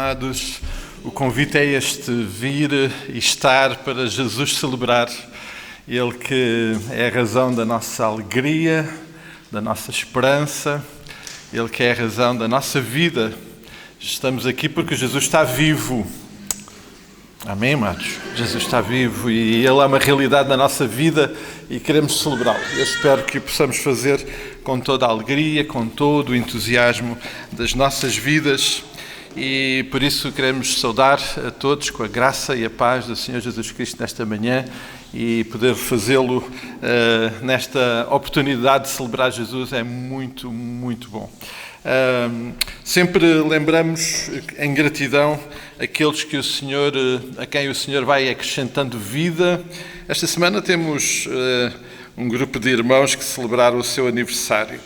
amados, o convite é este: vir e estar para Jesus celebrar. Ele que é a razão da nossa alegria, da nossa esperança, Ele que é a razão da nossa vida. Estamos aqui porque Jesus está vivo. Amém, amados? Jesus está vivo e Ele é uma realidade na nossa vida e queremos celebrá-lo. Eu espero que o possamos fazer com toda a alegria, com todo o entusiasmo das nossas vidas. E por isso queremos saudar a todos com a graça e a paz do Senhor Jesus Cristo nesta manhã e poder fazê-lo nesta oportunidade de celebrar Jesus é muito, muito bom. Sempre lembramos em gratidão aqueles que a quem o Senhor vai acrescentando vida. Esta semana temos um grupo de irmãos que celebraram o seu aniversário.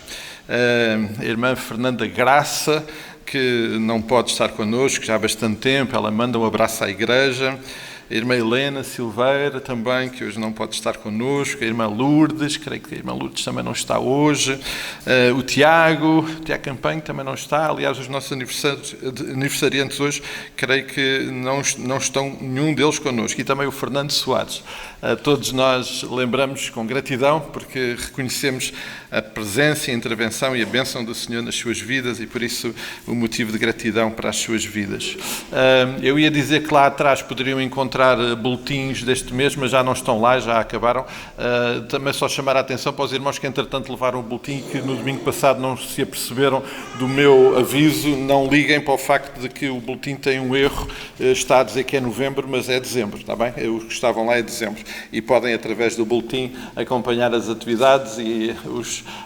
A irmã Fernanda Graça, que não pode estar connosco já há bastante tempo, ela manda um abraço à igreja. A irmã Helena Silveira também, que hoje não pode estar connosco. A irmã Lourdes, creio que a irmã Lourdes também não está hoje. O Tiago Campanho também não está. Aliás, os nossos aniversariantes hoje, creio que não estão nenhum deles connosco. E também o Fernando Soares. Todos nós lembramos com gratidão, porque reconhecemos a presença, a intervenção e a bênção do Senhor nas suas vidas e, por isso, o motivo de gratidão para as suas vidas. Eu ia dizer que lá atrás poderiam encontrar boletins deste mês, mas já não estão lá, já acabaram. Também só chamar a atenção para os irmãos que, entretanto, levaram o boletim e que no domingo passado não se aperceberam do meu aviso. Não liguem para o facto de que o boletim tem um erro. Está a dizer que é novembro, mas é dezembro, está bem? Os que estavam lá é dezembro. E podem, através do boletim, acompanhar as atividades e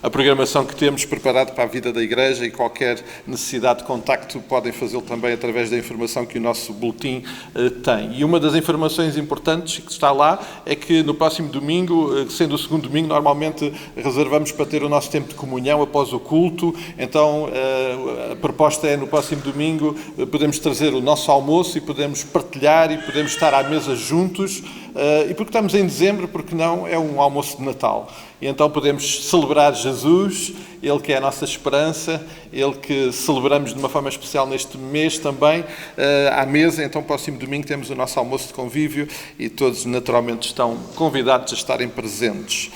a programação que temos preparado para a vida da igreja, e qualquer necessidade de contacto podem fazê-lo também através da informação que o nosso boletim tem. E uma das informações importantes que está lá é que no próximo domingo, sendo o segundo domingo, normalmente reservamos para ter o nosso tempo de comunhão após o culto. Então a proposta é, no próximo domingo, podemos trazer o nosso almoço e podemos partilhar e podemos estar à mesa juntos. E porque estamos em dezembro, porque não, é um almoço de Natal. E então podemos celebrar Jesus, Ele que é a nossa esperança, Ele que celebramos de uma forma especial neste mês também, à mesa. Então, próximo domingo temos o nosso almoço de convívio e todos naturalmente estão convidados a estarem presentes.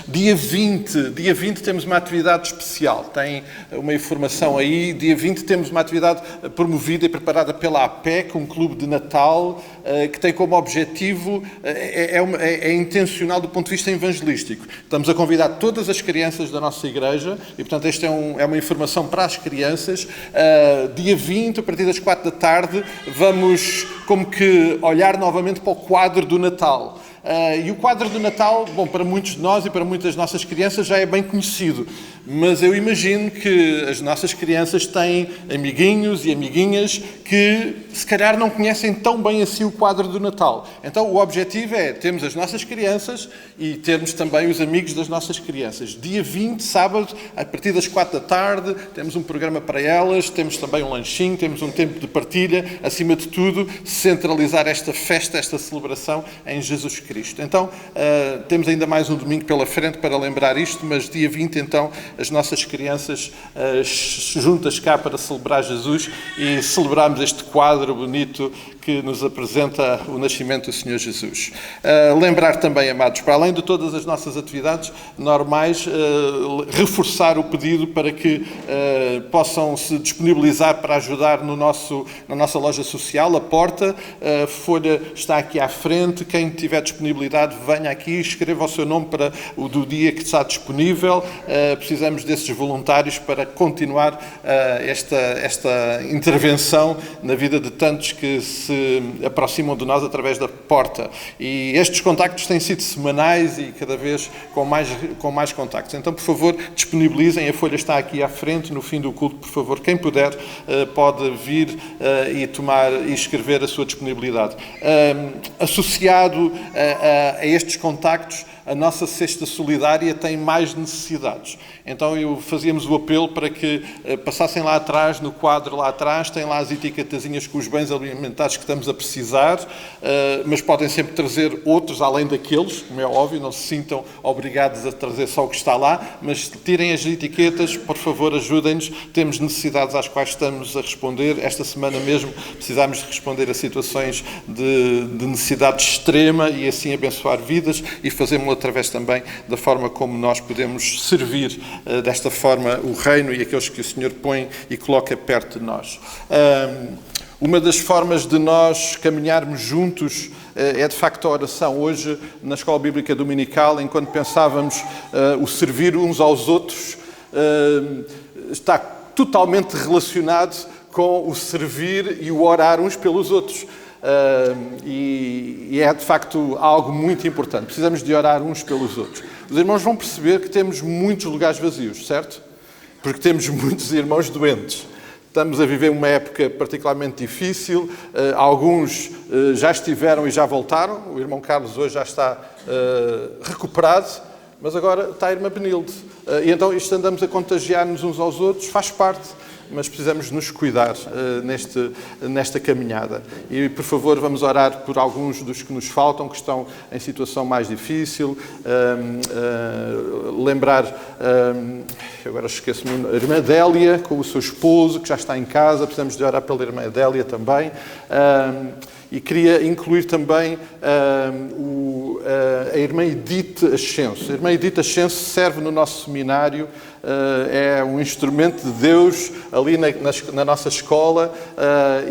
Dia 20 temos uma atividade especial, tem uma informação aí. Dia 20 temos uma atividade promovida e preparada pela APEC, um clube de Natal, que tem como objetivo, é intencional do ponto de vista evangelístico. Estamos a convidar todas as crianças da nossa igreja e, portanto, esta é uma informação para as crianças. Dia 20, a partir das 4 da tarde, vamos como que olhar novamente para o quadro do Natal. E o quadro do Natal, bom, para muitos de nós e para muitas das nossas crianças já é bem conhecido, mas eu imagino que as nossas crianças têm amiguinhos e amiguinhas que se calhar não conhecem tão bem assim o quadro do Natal. Então o objetivo é termos as nossas crianças e termos também os amigos das nossas crianças. Dia 20, sábado, a partir das 4 da tarde, temos um programa para elas, temos também um lanchinho, temos um tempo de partilha, acima de tudo, centralizar esta festa, esta celebração em Jesus Cristo. Então, temos ainda mais um domingo pela frente para lembrar isto, mas dia 20, então, as nossas crianças juntas cá para celebrar Jesus e celebrarmos este quadro bonito que nos apresenta o nascimento do Senhor Jesus. Lembrar também, amados, para além de todas as nossas atividades normais, reforçar o pedido para que possam se disponibilizar para ajudar na nossa loja social, a Porta. A folha está aqui à frente. Quem tiver disponibilidade, venha aqui, escreva o seu nome para o do dia que está disponível. Precisamos desses voluntários para continuar esta intervenção na vida de tantos que se aproximam de nós através da Porta. E estes contactos têm sido semanais e cada vez com mais contactos. Então, por favor, disponibilizem. A folha está aqui à frente, no fim do culto. Por favor, quem puder, pode vir e escrever a sua disponibilidade. Associado a estes contactos, a nossa cesta solidária tem mais necessidades. Então fazíamos o apelo para que passassem lá atrás, no quadro lá atrás, tem lá as etiquetazinhas com os bens alimentares que estamos a precisar, mas podem sempre trazer outros além daqueles, como é óbvio, não se sintam obrigados a trazer só o que está lá, mas tirem as etiquetas, por favor, ajudem-nos. Temos necessidades às quais estamos a responder. Esta semana mesmo precisámos de responder a situações de necessidade extrema e assim abençoar vidas e fazemos-lo através também da forma como nós podemos servir desta forma o reino e aqueles que o Senhor põe e coloca perto de nós. Uma das formas de nós caminharmos juntos é de facto a oração. Hoje, na Escola Bíblica Dominical, enquanto pensávamos o servir uns aos outros, está totalmente relacionado com o servir e o orar uns pelos outros. E é de facto algo muito importante. Precisamos de orar uns pelos outros. Os irmãos vão perceber que temos muitos lugares vazios, certo? Porque temos muitos irmãos doentes. Estamos a viver uma época particularmente difícil. Alguns já estiveram e já voltaram. O irmão Carlos hoje já está recuperado, mas agora está a irmã Benilde. E então isto andamos a contagiar-nos uns aos outros, faz parte, mas precisamos nos cuidar nesta caminhada. E, por favor, vamos orar por alguns dos que nos faltam, que estão em situação mais difícil. Lembrar, agora esqueço-me, a irmã Adélia, com o seu esposo, que já está em casa. Precisamos de orar pela irmã Adélia também. E queria incluir também a irmã Edith Ascenso. A irmã Edith Ascenso serve no nosso seminário, é um instrumento de Deus ali na nossa escola,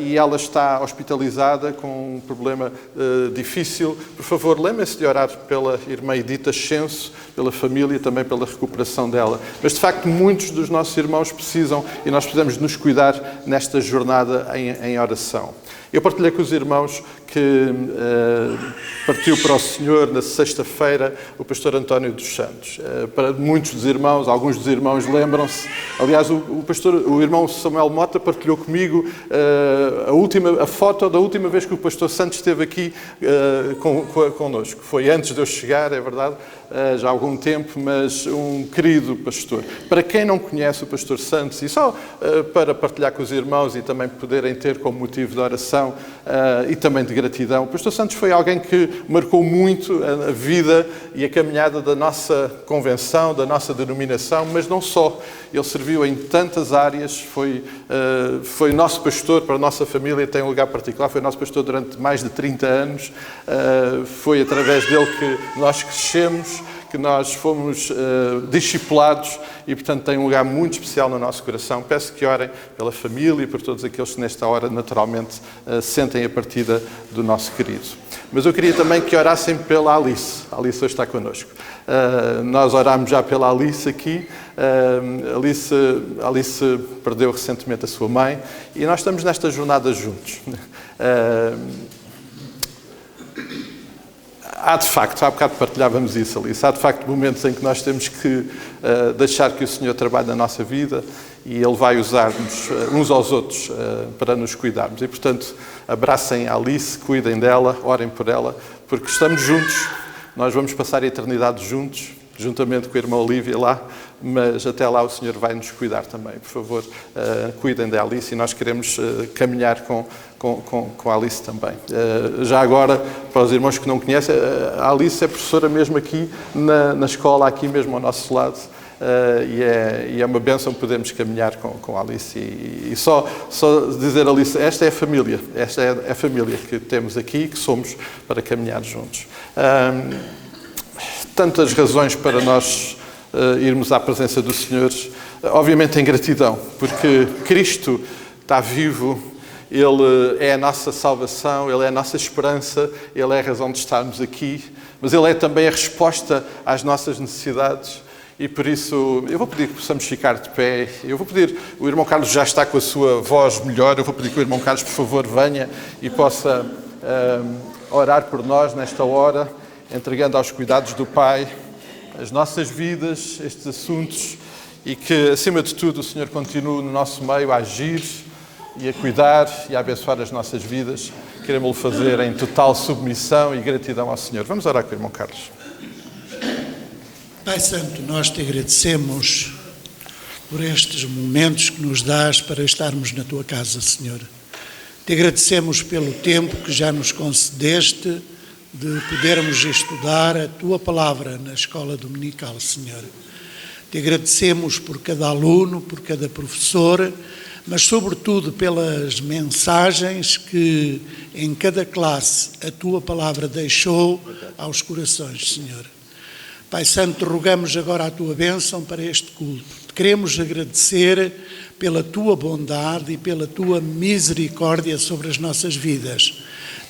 e ela está hospitalizada com um problema difícil. Por favor, lembrem-se de orar pela irmã Edith Ascenso, pela família e também pela recuperação dela. Mas, de facto, muitos dos nossos irmãos precisam e nós precisamos nos cuidar nesta jornada em oração. Eu partilhei com os irmãos que partiu para o Senhor na sexta-feira o pastor António dos Santos. Para muitos dos irmãos, alguns dos irmãos lembram-se, aliás, o irmão Samuel Mota partilhou comigo a foto da última vez que o pastor Santos esteve aqui connosco. Foi antes de eu chegar, é verdade, já há algum tempo, mas um querido pastor. Para quem não conhece o pastor Santos, e só para partilhar com os irmãos e também poderem ter como motivo de oração e também de gratidão, o pastor Santos foi alguém que marcou muito a vida e a caminhada da nossa convenção, da nossa denominação, mas não só. Ele serviu em tantas áreas, foi nosso pastor para a nossa família, tem um lugar particular, foi nosso pastor durante mais de 30 anos, foi através dele que nós crescemos, que nós fomos discipulados e, portanto, tem um lugar muito especial no nosso coração. Peço que orem pela família e por todos aqueles que nesta hora, naturalmente, sentem a partida do nosso querido. Mas eu queria também que orassem pela Alice. A Alice hoje está connosco. Nós orámos já pela Alice aqui. Alice perdeu recentemente a sua mãe e nós estamos nesta jornada juntos. Há de facto, há bocado partilhávamos isso, Alice, há de facto momentos em que nós temos que deixar que o Senhor trabalhe na nossa vida e Ele vai usar-nos uns aos outros para nos cuidarmos. E, portanto, abracem a Alice, cuidem dela, orem por ela, porque estamos juntos, nós vamos passar a eternidade juntos, juntamente com a irmã Olívia lá, mas até lá o Senhor vai nos cuidar também. Por favor, cuidem da Alice e nós queremos caminhar com a Alice também. Já agora, para os irmãos que não conhecem, a Alice é professora mesmo aqui na escola, aqui mesmo ao nosso lado, e é uma bênção podermos caminhar com a Alice. E só dizer, Alice, esta é a família que temos aqui, que somos para caminhar juntos. Tantas razões para nós irmos à presença do Senhor, obviamente em gratidão, porque Cristo está vivo, Ele é a nossa salvação, Ele é a nossa esperança, Ele é a razão de estarmos aqui, mas Ele é também a resposta às nossas necessidades. E por isso, eu vou pedir que possamos ficar de pé. Eu vou pedir, o irmão Carlos já está com a sua voz melhor, eu vou pedir que o irmão Carlos, por favor, venha e possa orar por nós nesta hora, entregando aos cuidados do Pai as nossas vidas, estes assuntos, e que, acima de tudo, o Senhor continue no nosso meio a agir e a cuidar e a abençoar as nossas vidas. Queremos-lo fazer em total submissão e gratidão ao Senhor. Vamos orar com o irmão Carlos. Pai Santo, nós te agradecemos por estes momentos que nos dás para estarmos na tua casa, Senhor. Te agradecemos pelo tempo que já nos concedeste de podermos estudar a Tua Palavra na escola dominical, Senhor. Te agradecemos por cada aluno, por cada professor, mas sobretudo pelas mensagens que em cada classe a Tua Palavra deixou aos corações, Senhor. Pai Santo, rogamos agora a Tua bênção para este culto. Te queremos agradecer pela Tua bondade e pela Tua misericórdia sobre as nossas vidas.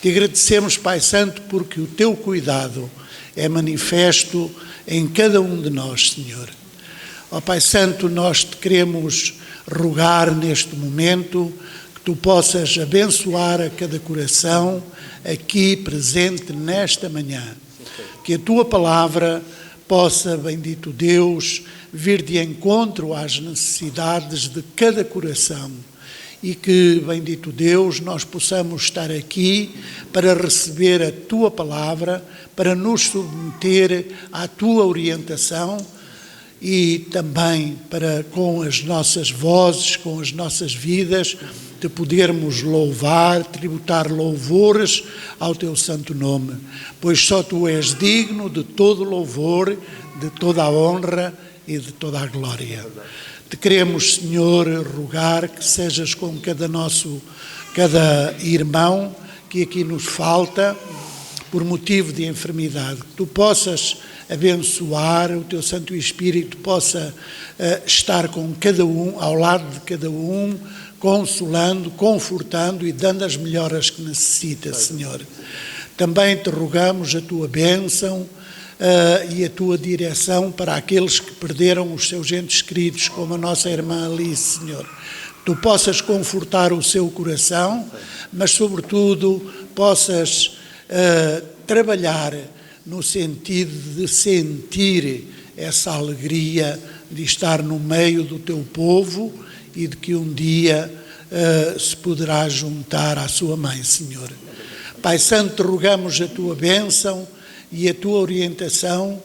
Te agradecemos, Pai Santo, porque o Teu cuidado é manifesto em cada um de nós, Senhor. Ó Pai Santo, nós te queremos rogar neste momento que Tu possas abençoar a cada coração aqui presente nesta manhã. Que a Tua Palavra possa, bendito Deus, vir de encontro às necessidades de cada coração e que, bendito Deus, nós possamos estar aqui para receber a Tua Palavra, para nos submeter à Tua orientação e também para, com as nossas vozes, com as nossas vidas, te podermos louvar, tributar louvores ao Teu santo nome, pois só Tu és digno de todo louvor, de toda a honra e de toda a glória. Te queremos, Senhor, rogar que sejas com cada irmão que aqui nos falta por motivo de enfermidade, que Tu possas abençoar, o Teu Santo Espírito possa estar com cada um, ao lado de cada um, consolando, confortando e dando as melhoras que necessita, Senhor. Também te rogamos a Tua bênção e a Tua direção para aqueles que perderam os seus entes queridos, como a nossa irmã Alice, Senhor. Tu possas confortar o seu coração, mas sobretudo possas trabalhar no sentido de sentir essa alegria de estar no meio do Teu povo e de que um dia se poderá juntar à sua mãe, Senhor. Pai Santo, rogamos a Tua bênção e a Tua orientação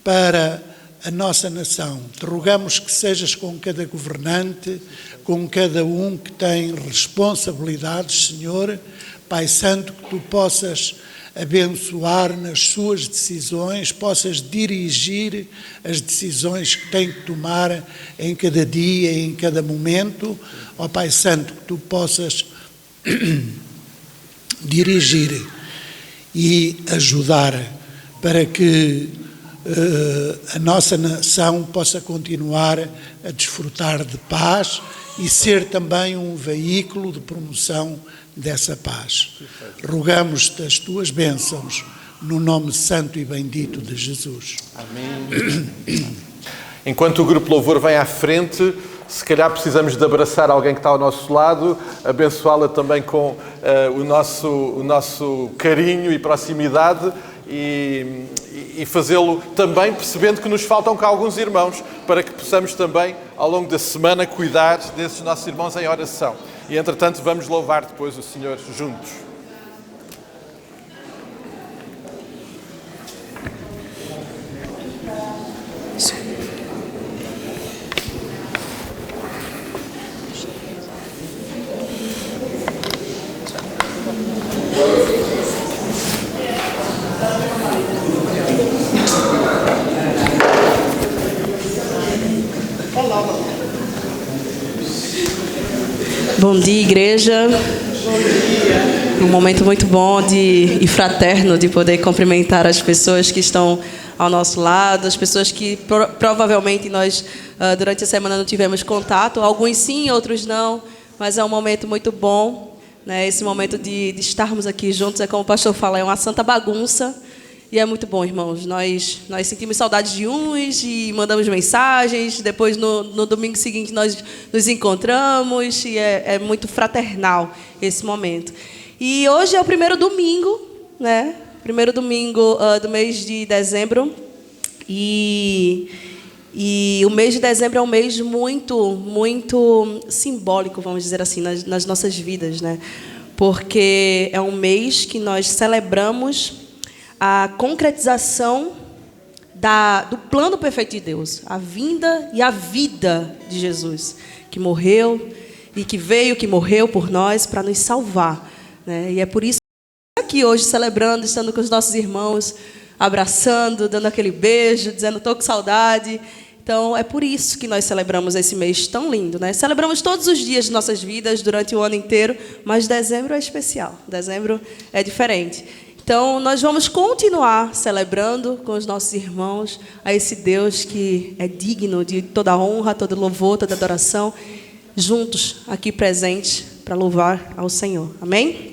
para a nossa nação. Te rogamos que sejas com cada governante, com cada um que tem responsabilidades, Senhor. Pai Santo, que Tu possas abençoar nas suas decisões, possas dirigir as decisões que tem que tomar em cada dia, em cada momento. Ó Pai Santo, que Tu possas dirigir e ajudar para que a nossa nação possa continuar a desfrutar de paz e ser também um veículo de promoção dessa paz. Rogamos-te as Tuas bênçãos no nome santo e bendito de Jesus. Amém. Enquanto o Grupo Louvor vem à frente, se calhar precisamos de abraçar alguém que está ao nosso lado, abençoá-la também com o nosso carinho e proximidade e fazê-lo também percebendo que nos faltam cá alguns irmãos, para que possamos também, ao longo da semana, cuidar desses nossos irmãos em oração. E, entretanto, vamos louvar depois o Senhor juntos. Bom dia, igreja. Bom dia. Um momento muito bom e fraterno de poder cumprimentar as pessoas que estão ao nosso lado, as pessoas que provavelmente nós durante a semana não tivemos contato, alguns sim, outros não, mas é um momento muito bom, né? Esse momento de estarmos aqui juntos, é como o pastor fala, é uma santa bagunça. E é muito bom, irmãos. Nós sentimos saudades de uns e mandamos mensagens. Depois, no domingo seguinte, nós nos encontramos. E é muito fraternal esse momento. E hoje é o primeiro domingo, né? Primeiro domingo do mês de dezembro. E o mês de dezembro é um mês muito, muito simbólico, vamos dizer assim, nas nossas vidas, né? Porque é um mês que nós celebramos a concretização do plano perfeito de Deus, a vinda e a vida de Jesus, que morreu, e que veio, que morreu por nós para nos salvar, né? E é por isso que estamos aqui hoje celebrando, estando com os nossos irmãos, abraçando, dando aquele beijo, dizendo estou com saudade. Então, é por isso que nós celebramos esse mês tão lindo, né? Celebramos todos os dias de nossas vidas durante o ano inteiro, mas dezembro é especial, dezembro é diferente. Então, nós vamos continuar celebrando com os nossos irmãos a esse Deus que é digno de toda honra, todo louvor, toda adoração, juntos aqui presentes para louvar ao Senhor. Amém?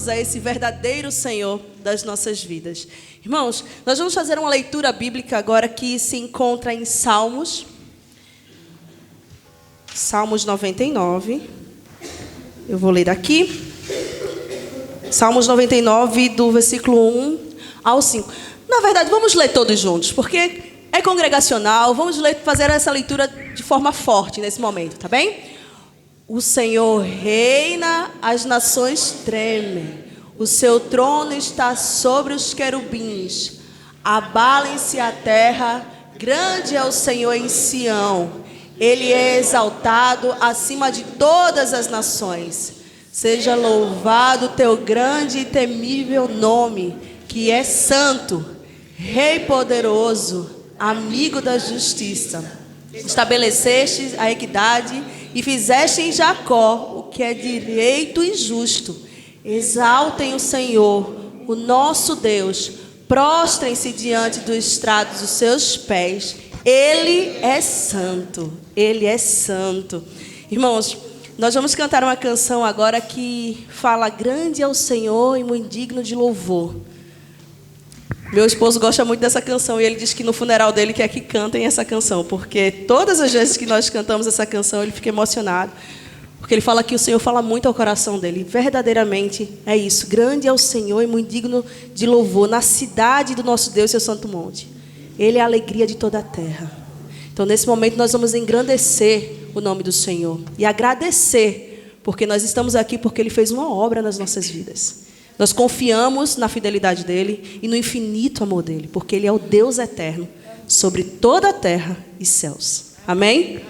A esse verdadeiro Senhor das nossas vidas. Irmãos, nós vamos fazer uma leitura bíblica agora que se encontra em Salmos 99. Eu vou ler aqui. Salmos 99, do versículo 1 ao 5. Na verdade, vamos ler todos juntos, porque é congregacional. Vamos fazer essa leitura de forma forte nesse momento, tá bem? O Senhor reina, as nações tremem. O seu trono está sobre os querubins. Abalem-se a terra, grande é o Senhor em Sião. Ele é exaltado acima de todas as nações. Seja louvado o teu grande e temível nome, que é santo, Rei poderoso, amigo da justiça. Estabeleceste a equidade e fizeste em Jacó o que é direito e justo. Exaltem o Senhor, o nosso Deus. Prostrem-se diante do estrado dos seus pés. Ele é santo. Ele é santo. Irmãos, nós vamos cantar uma canção agora que fala: grande é o Senhor e muito digno de louvor. Meu esposo gosta muito dessa canção e ele diz que no funeral dele quer que cantem essa canção, porque todas as vezes que nós cantamos essa canção ele fica emocionado, porque ele fala que o Senhor fala muito ao coração dele. Verdadeiramente é isso. Grande é o Senhor e muito digno de louvor na cidade do nosso Deus, seu santo monte. Ele é a alegria de toda a terra. Então, nesse momento, nós vamos engrandecer o nome do Senhor e agradecer, porque nós estamos aqui porque Ele fez uma obra nas nossas vidas. Nós confiamos na fidelidade dEle e no infinito amor dEle, porque Ele é o Deus eterno sobre toda a terra e céus. Amém?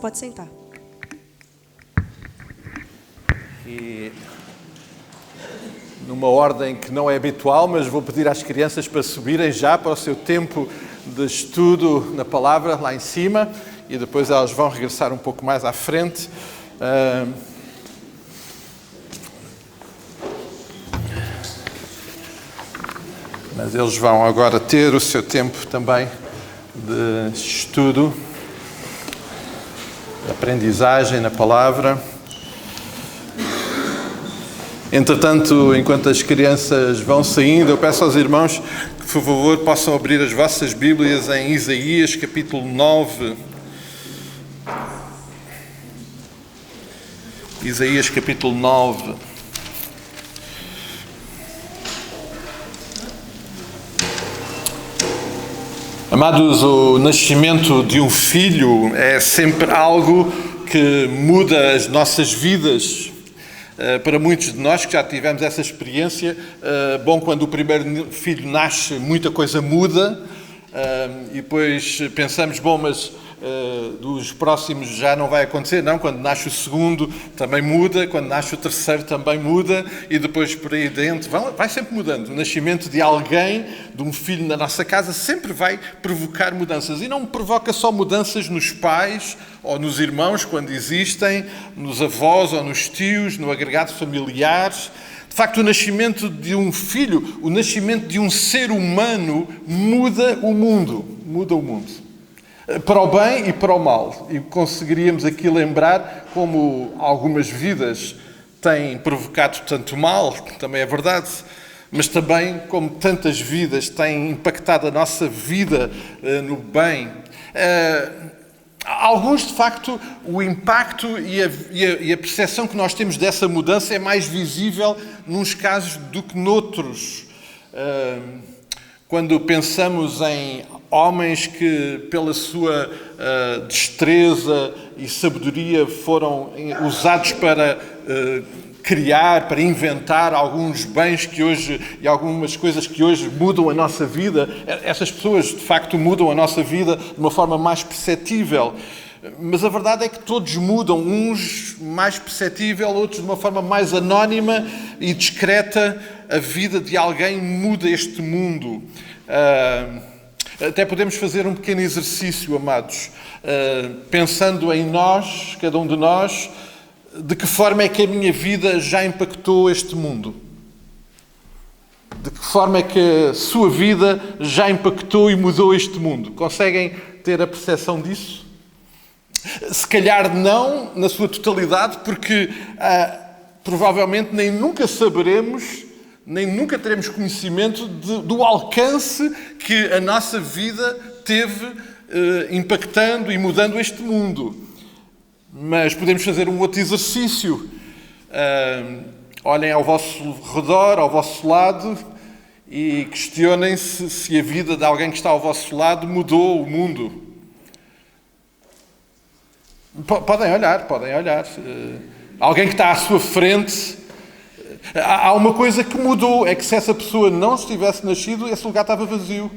pode sentar. E numa ordem que não é habitual, mas vou pedir às crianças para subirem já para o seu tempo de estudo na palavra, lá em cima, e depois elas vão regressar um pouco mais à frente. Mas eles vão agora ter o seu tempo também de estudo, de aprendizagem na palavra. Entretanto, enquanto as crianças vão saindo, eu peço aos irmãos que, por favor, possam abrir as vossas Bíblias em Isaías, capítulo 9. Isaías, capítulo 9. Amados, o nascimento de um filho é sempre algo que muda as nossas vidas. Para muitos de nós que já tivemos essa experiência, bom, quando o primeiro filho nasce, muita coisa muda, e depois pensamos, bom, mas dos próximos já não vai acontecer. Não, quando nasce o segundo também muda, quando nasce o terceiro também muda, e depois por aí dentro vai sempre mudando. O nascimento de alguém, de um filho na nossa casa, sempre vai provocar mudanças, e não provoca só mudanças nos pais ou nos irmãos, quando existem, nos avós ou nos tios, no agregado familiar. De facto, o nascimento de um filho, o nascimento de um ser humano muda o mundo. Muda o mundo. Para o bem e para o mal. E conseguiríamos aqui lembrar como algumas vidas têm provocado tanto mal, que também é verdade, mas também como tantas vidas têm impactado a nossa vida no bem. Alguns, de facto, o impacto e a percepção que nós temos dessa mudança é mais visível nos casos do que noutros. Quando pensamos em homens que, pela sua destreza e sabedoria, foram usados para criar, para inventar alguns bens que hoje, e algumas coisas que hoje mudam a nossa vida, essas pessoas, de facto, mudam a nossa vida de uma forma mais perceptível. Mas a verdade é que todos mudam, uns mais perceptível, outros de uma forma mais anónima e discreta. A vida de alguém muda este mundo. Até podemos fazer um pequeno exercício, amados, pensando em nós, cada um de nós, de que forma é que a minha vida já impactou este mundo? De que forma é que a sua vida já impactou e mudou este mundo? Conseguem ter a percepção disso? Se calhar não na sua totalidade, porque provavelmente nem nunca saberemos, nem nunca teremos conhecimento do alcance que a nossa vida teve impactando e mudando este mundo. Mas podemos fazer um outro exercício. Olhem ao vosso redor, ao vosso lado, e questionem-se se a vida de alguém que está ao vosso lado mudou o mundo. Podem olhar. Alguém que está à sua frente. Há uma coisa que mudou, é que se essa pessoa não tivesse nascido, esse lugar estava vazio.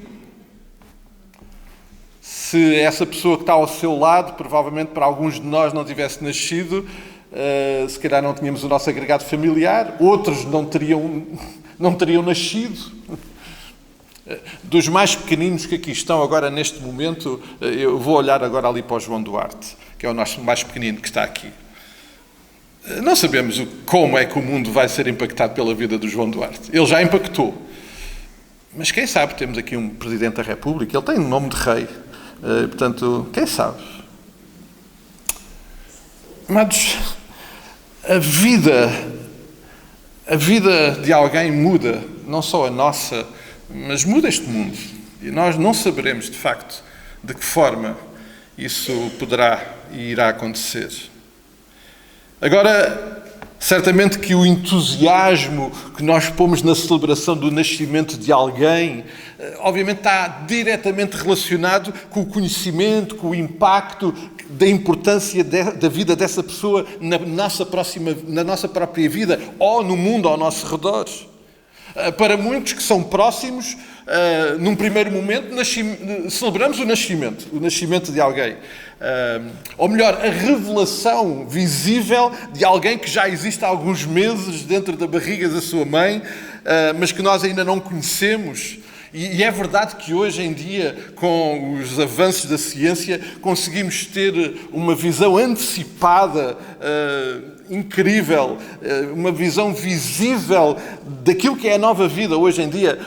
Se essa pessoa que está ao seu lado, provavelmente para alguns de nós não tivesse nascido, se calhar não tínhamos o nosso agregado familiar, outros não teriam nascido. Dos mais pequeninos que aqui estão agora neste momento, eu vou olhar agora ali para o João Duarte, que é o nosso mais pequenino que está aqui. Não sabemos como é que o mundo vai ser impactado pela vida do João Duarte. Ele já impactou. Mas quem sabe, temos aqui um Presidente da República, ele tem um nome de rei. Portanto, quem sabe? Mas a vida de alguém muda, não só a nossa, mas muda este mundo. E nós não saberemos, de facto, de que forma isso poderá e irá acontecer. Agora, certamente que o entusiasmo que nós pomos na celebração do nascimento de alguém, obviamente está diretamente relacionado com o conhecimento, com o impacto da importância da vida dessa pessoa na nossa própria vida ou no mundo ao nosso redor. Para muitos que são próximos, num primeiro momento, celebramos o nascimento de alguém. Ou melhor, a revelação visível de alguém que já existe há alguns meses dentro da barriga da sua mãe, mas que nós ainda não conhecemos. E é verdade que hoje em dia, com os avanços da ciência, conseguimos ter uma visão antecipada, incrível, uma visão visível daquilo que é a nova vida. Hoje em dia,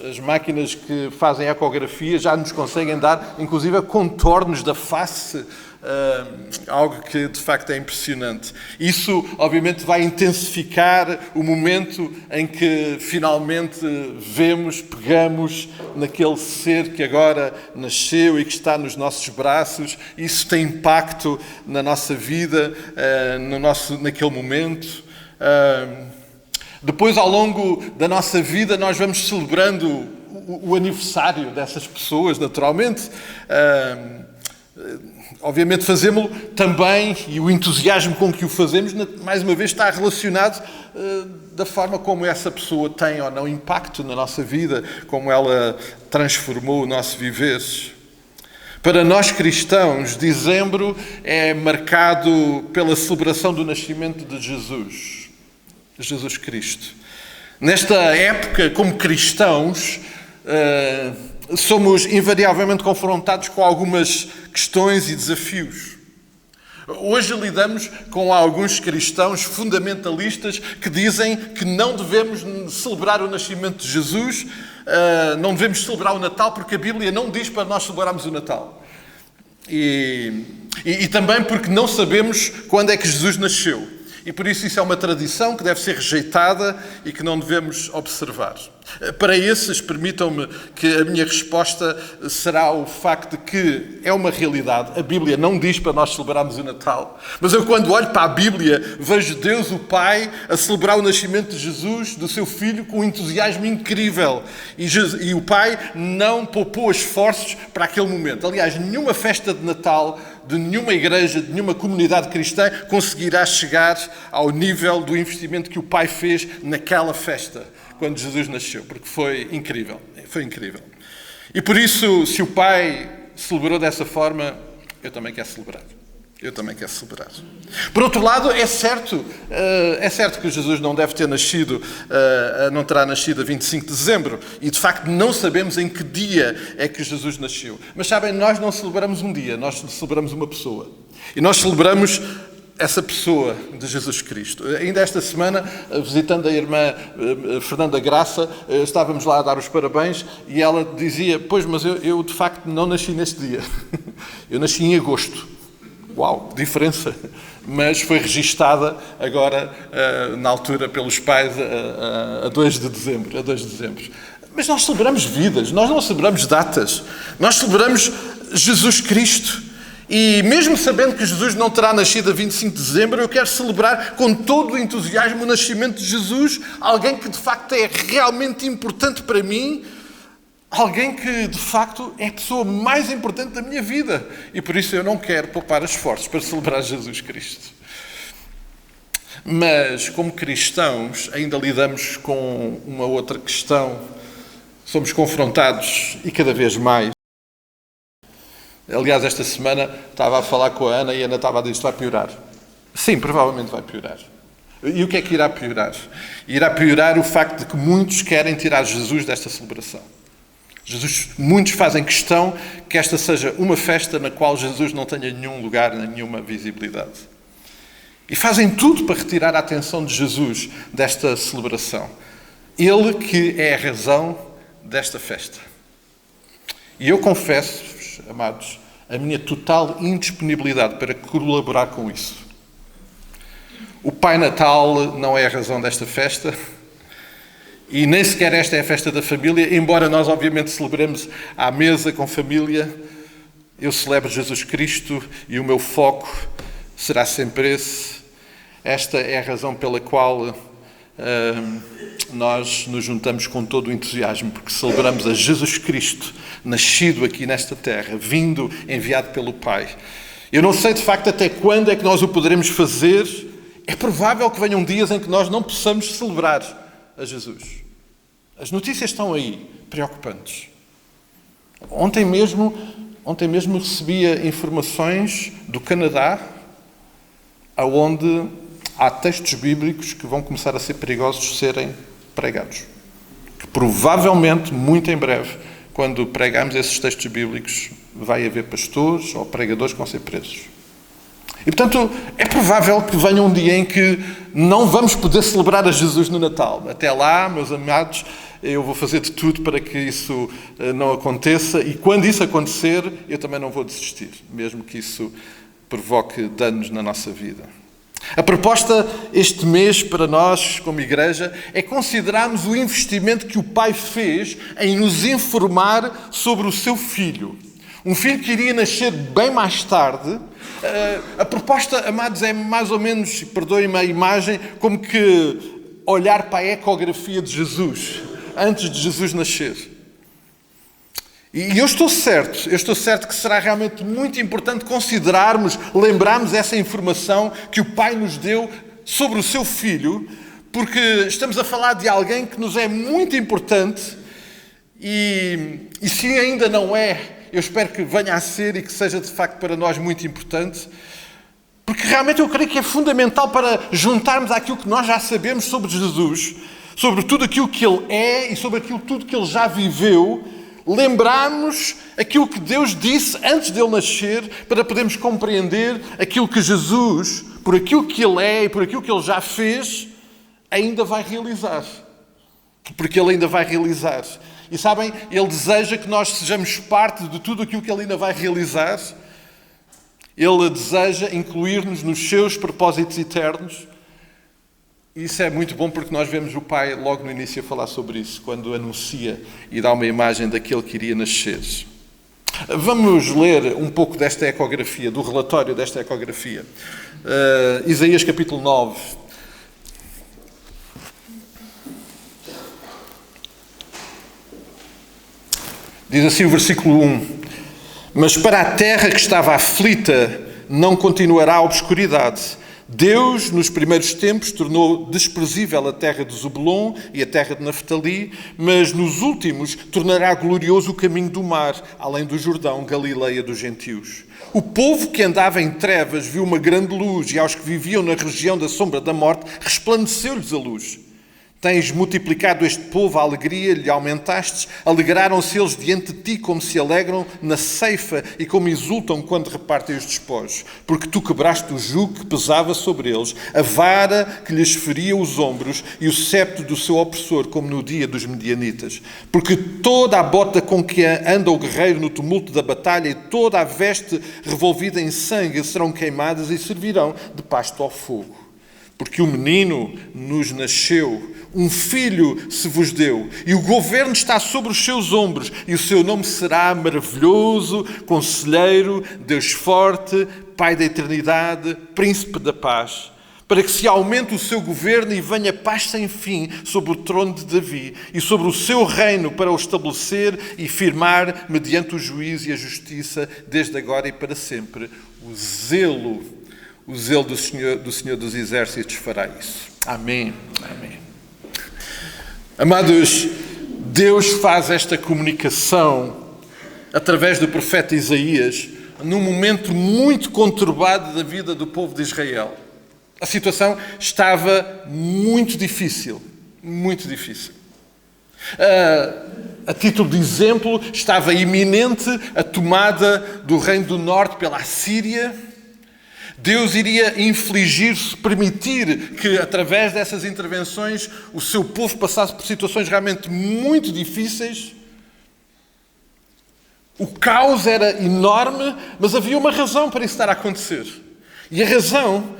as máquinas que fazem ecografia já nos conseguem dar, inclusive, contornos da face, algo que de facto é impressionante. Isso obviamente vai intensificar o momento em que finalmente pegamos naquele ser que agora nasceu e que está nos nossos braços. Isso tem impacto na nossa vida, naquele momento. Depois, ao longo da nossa vida, nós vamos celebrando o aniversário dessas pessoas, naturalmente. Obviamente fazemos-lo também, e o entusiasmo com que o fazemos, mais uma vez, está relacionado da forma como essa pessoa tem ou não impacto na nossa vida, como ela transformou o nosso viver. Para nós cristãos, dezembro é marcado pela celebração do nascimento de Jesus Cristo. Nesta época, como cristãos, somos invariavelmente confrontados com algumas questões e desafios. Hoje lidamos com alguns cristãos fundamentalistas que dizem que não devemos celebrar o nascimento de Jesus, não devemos celebrar o Natal porque a Bíblia não diz para nós celebrarmos o Natal. E também porque não sabemos quando é que Jesus nasceu. E por isso é uma tradição que deve ser rejeitada e que não devemos observar. Para esses, permitam-me que a minha resposta será o facto de que é uma realidade. A Bíblia não diz para nós celebrarmos o Natal. Mas eu, quando olho para a Bíblia, vejo Deus, o Pai, a celebrar o nascimento de Jesus, do seu Filho, com um entusiasmo incrível. E o Pai não poupou esforços para aquele momento. Aliás, nenhuma festa de Natal, de nenhuma igreja, de nenhuma comunidade cristã conseguirá chegar ao nível do investimento que o Pai fez naquela festa, quando Jesus nasceu, porque foi incrível. Foi incrível. E por isso, se o Pai celebrou dessa forma, eu também quero celebrar. Eu também quero celebrar. Por outro lado, é certo que Jesus não deve ter nascido, não terá nascido a 25 de dezembro. E, de facto, não sabemos em que dia é que Jesus nasceu. Mas, sabem, nós não celebramos um dia, nós celebramos uma pessoa. E nós celebramos essa pessoa de Jesus Cristo. Ainda esta semana, visitando a irmã Fernanda Graça, estávamos lá a dar os parabéns e ela dizia, pois, mas eu de facto não nasci neste dia. Eu nasci em agosto. Uau, diferença! Mas foi registada agora, na altura, pelos pais a 2 de dezembro. Mas nós celebramos vidas, nós não celebramos datas. Nós celebramos Jesus Cristo. E mesmo sabendo que Jesus não terá nascido a 25 de dezembro, eu quero celebrar com todo o entusiasmo o nascimento de Jesus, alguém que de facto é realmente importante para mim, alguém que de facto é a pessoa mais importante da minha vida. E por isso eu não quero poupar esforços para celebrar Jesus Cristo. Mas como cristãos ainda lidamos com uma outra questão. Somos confrontados e cada vez mais. Aliás, esta semana estava a falar com a Ana e a Ana estava a dizer que vai piorar. Sim, provavelmente vai piorar. E o que é que irá piorar? Irá piorar o facto de que muitos querem tirar Jesus desta celebração. Muitos fazem questão que esta seja uma festa na qual Jesus não tenha nenhum lugar, nenhuma visibilidade. E fazem tudo para retirar a atenção de Jesus desta celebração. Ele que é a razão desta festa. E eu confesso-vos, amados, a minha total indisponibilidade para colaborar com isso. O Pai Natal não é a razão desta festa e nem sequer esta é a festa da família, embora nós obviamente celebremos à mesa com família. Eu celebro Jesus Cristo e o meu foco será sempre esse. Esta é a razão pela qual nós nos juntamos com todo o entusiasmo, porque celebramos a Jesus Cristo, nascido aqui nesta terra, vindo, enviado pelo Pai. Eu não sei de facto até quando é que nós o poderemos fazer. É provável que venham dias em que nós não possamos celebrar a Jesus. As notícias estão aí, preocupantes. Ontem mesmo recebia informações do Canadá, onde há textos bíblicos que vão começar a ser perigosos de serem pregados. Que provavelmente, muito em breve, quando pregarmos esses textos bíblicos, vai haver pastores ou pregadores que vão ser presos. E, portanto, é provável que venha um dia em que não vamos poder celebrar a Jesus no Natal. Até lá, meus amados, eu vou fazer de tudo para que isso não aconteça. E quando isso acontecer, eu também não vou desistir, mesmo que isso provoque danos na nossa vida. A proposta este mês para nós, como igreja, é considerarmos o investimento que o Pai fez em nos informar sobre o seu filho. Um filho que iria nascer bem mais tarde. A proposta, amados, é mais ou menos, perdoem-me a imagem, como que olhar para a ecografia de Jesus, antes de Jesus nascer. E eu estou certo que será realmente muito importante considerarmos, lembrarmos essa informação que o Pai nos deu sobre o seu filho, porque estamos a falar de alguém que nos é muito importante e se ainda não é, eu espero que venha a ser e que seja de facto para nós muito importante, porque realmente eu creio que é fundamental para juntarmos aquilo que nós já sabemos sobre Jesus, sobre tudo aquilo que Ele é e sobre aquilo tudo que Ele já viveu, lembrarmos aquilo que Deus disse antes de Ele nascer, para podermos compreender aquilo que Jesus, por aquilo que Ele é e por aquilo que Ele já fez, ainda vai realizar. Porque Ele ainda vai realizar. E sabem, Ele deseja que nós sejamos parte de tudo aquilo que Ele ainda vai realizar. Ele deseja incluir-nos nos seus propósitos eternos. E isso é muito bom porque nós vemos o Pai logo no início a falar sobre isso, quando anuncia e dá uma imagem daquele que iria nascer. Vamos ler um pouco desta ecografia, do relatório desta ecografia. Isaías capítulo 9. Diz assim o versículo 1. Mas para a terra que estava aflita não continuará a obscuridade. Deus, nos primeiros tempos, tornou desprezível a terra de Zebulon e a terra de Naftali, mas nos últimos tornará glorioso o caminho do mar, além do Jordão, Galileia dos gentios. O povo que andava em trevas viu uma grande luz, e aos que viviam na região da sombra da morte resplandeceu-lhes a luz. Tens multiplicado este povo, a alegria lhe aumentastes, alegraram-se eles diante de ti como se alegram na ceifa e como exultam quando repartem os despojos. Porque tu quebraste o jugo que pesava sobre eles, a vara que lhes feria os ombros e o cepto do seu opressor, como no dia dos medianitas. Porque toda a bota com que anda o guerreiro no tumulto da batalha e toda a veste revolvida em sangue serão queimadas e servirão de pasto ao fogo. Porque o menino nos nasceu, um filho se vos deu, e o governo está sobre os seus ombros, e o seu nome será Maravilhoso, Conselheiro, Deus Forte, Pai da Eternidade, Príncipe da Paz, para que se aumente o seu governo e venha paz sem fim sobre o trono de Davi e sobre o seu reino para o estabelecer e firmar mediante o juízo e a justiça desde agora e para sempre. O zelo do Senhor dos Exércitos fará isso. Amém. Amém. Amados, Deus faz esta comunicação através do profeta Isaías num momento muito conturbado da vida do povo de Israel. A situação estava muito difícil, muito difícil. A título de exemplo, estava iminente a tomada do Reino do Norte pela Assíria. Deus iria infligir-se, permitir que, através dessas intervenções, o seu povo passasse por situações realmente muito difíceis. O caos era enorme, mas havia uma razão para isso estar a acontecer. E a razão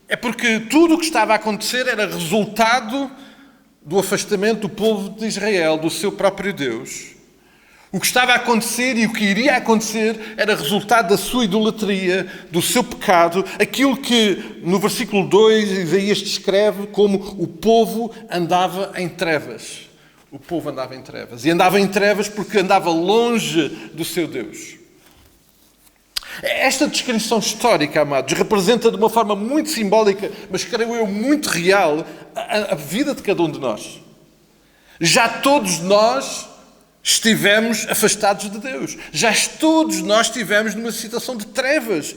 é porque tudo o que estava a acontecer era resultado do afastamento do povo de Israel, do seu próprio Deus. O que estava a acontecer e o que iria acontecer era resultado da sua idolatria, do seu pecado, aquilo que no versículo 2 Isaías descreve como o povo andava em trevas. O povo andava em trevas. E andava em trevas porque andava longe do seu Deus. Esta descrição histórica, amados, representa de uma forma muito simbólica, mas creio eu muito real, a vida de cada um de nós. Já todos nós estivemos afastados de Deus. Já todos nós estivemos numa situação de trevas,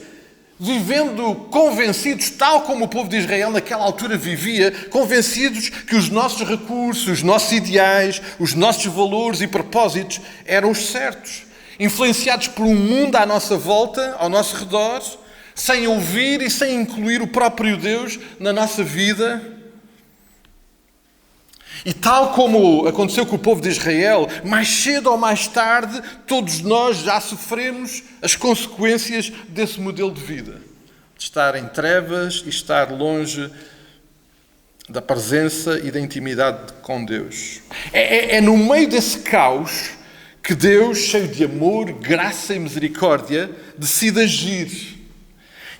vivendo convencidos, tal como o povo de Israel naquela altura vivia, convencidos que os nossos recursos, os nossos ideais, os nossos valores e propósitos eram os certos. Influenciados por um mundo à nossa volta, ao nosso redor, sem ouvir e sem incluir o próprio Deus na nossa vida. E tal como aconteceu com o povo de Israel, mais cedo ou mais tarde, todos nós já sofremos as consequências desse modelo de vida. De estar em trevas e estar longe da presença e da intimidade com Deus. É no meio desse caos que Deus, cheio de amor, graça e misericórdia, decide agir.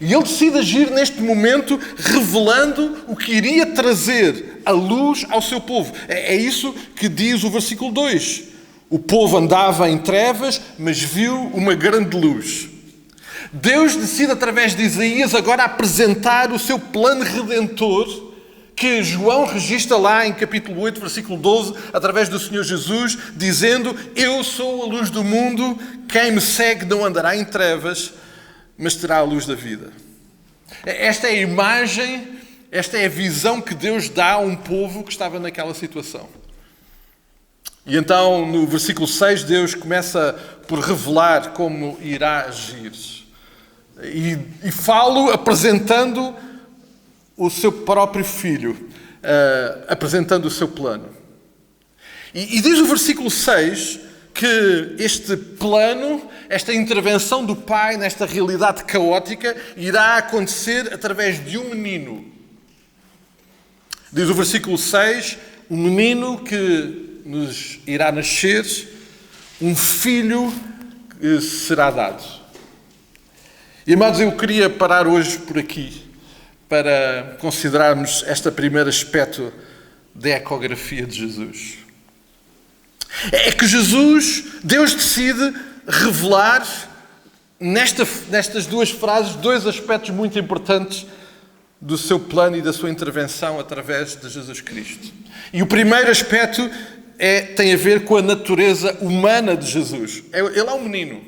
E Ele decide agir neste momento, revelando o que iria trazer a luz ao seu povo. É isso que diz o versículo 2. O povo andava em trevas, mas viu uma grande luz. Deus decide, através de Isaías, agora apresentar o seu plano redentor, que João registra lá em capítulo 8, versículo 12, através do Senhor Jesus, dizendo: Eu sou a luz do mundo, quem me segue não andará em trevas, mas terá a luz da vida. Esta é a imagem, esta é a visão que Deus dá a um povo que estava naquela situação. E então, no versículo 6, Deus começa por revelar como irá agir. E falo apresentando o seu próprio filho, apresentando o seu plano. E diz o versículo 6 que este plano, esta intervenção do Pai nesta realidade caótica, irá acontecer através de um menino. Diz o versículo 6, um menino que nos irá nascer, um filho que será dado. E, amados, eu queria parar hoje por aqui para considerarmos este primeiro aspecto da ecografia de Jesus. É que Jesus, Deus decide revelar nestas duas frases dois aspectos muito importantes do seu plano e da sua intervenção através de Jesus Cristo. E o primeiro aspecto tem a ver com a natureza humana de Jesus. Ele é um menino.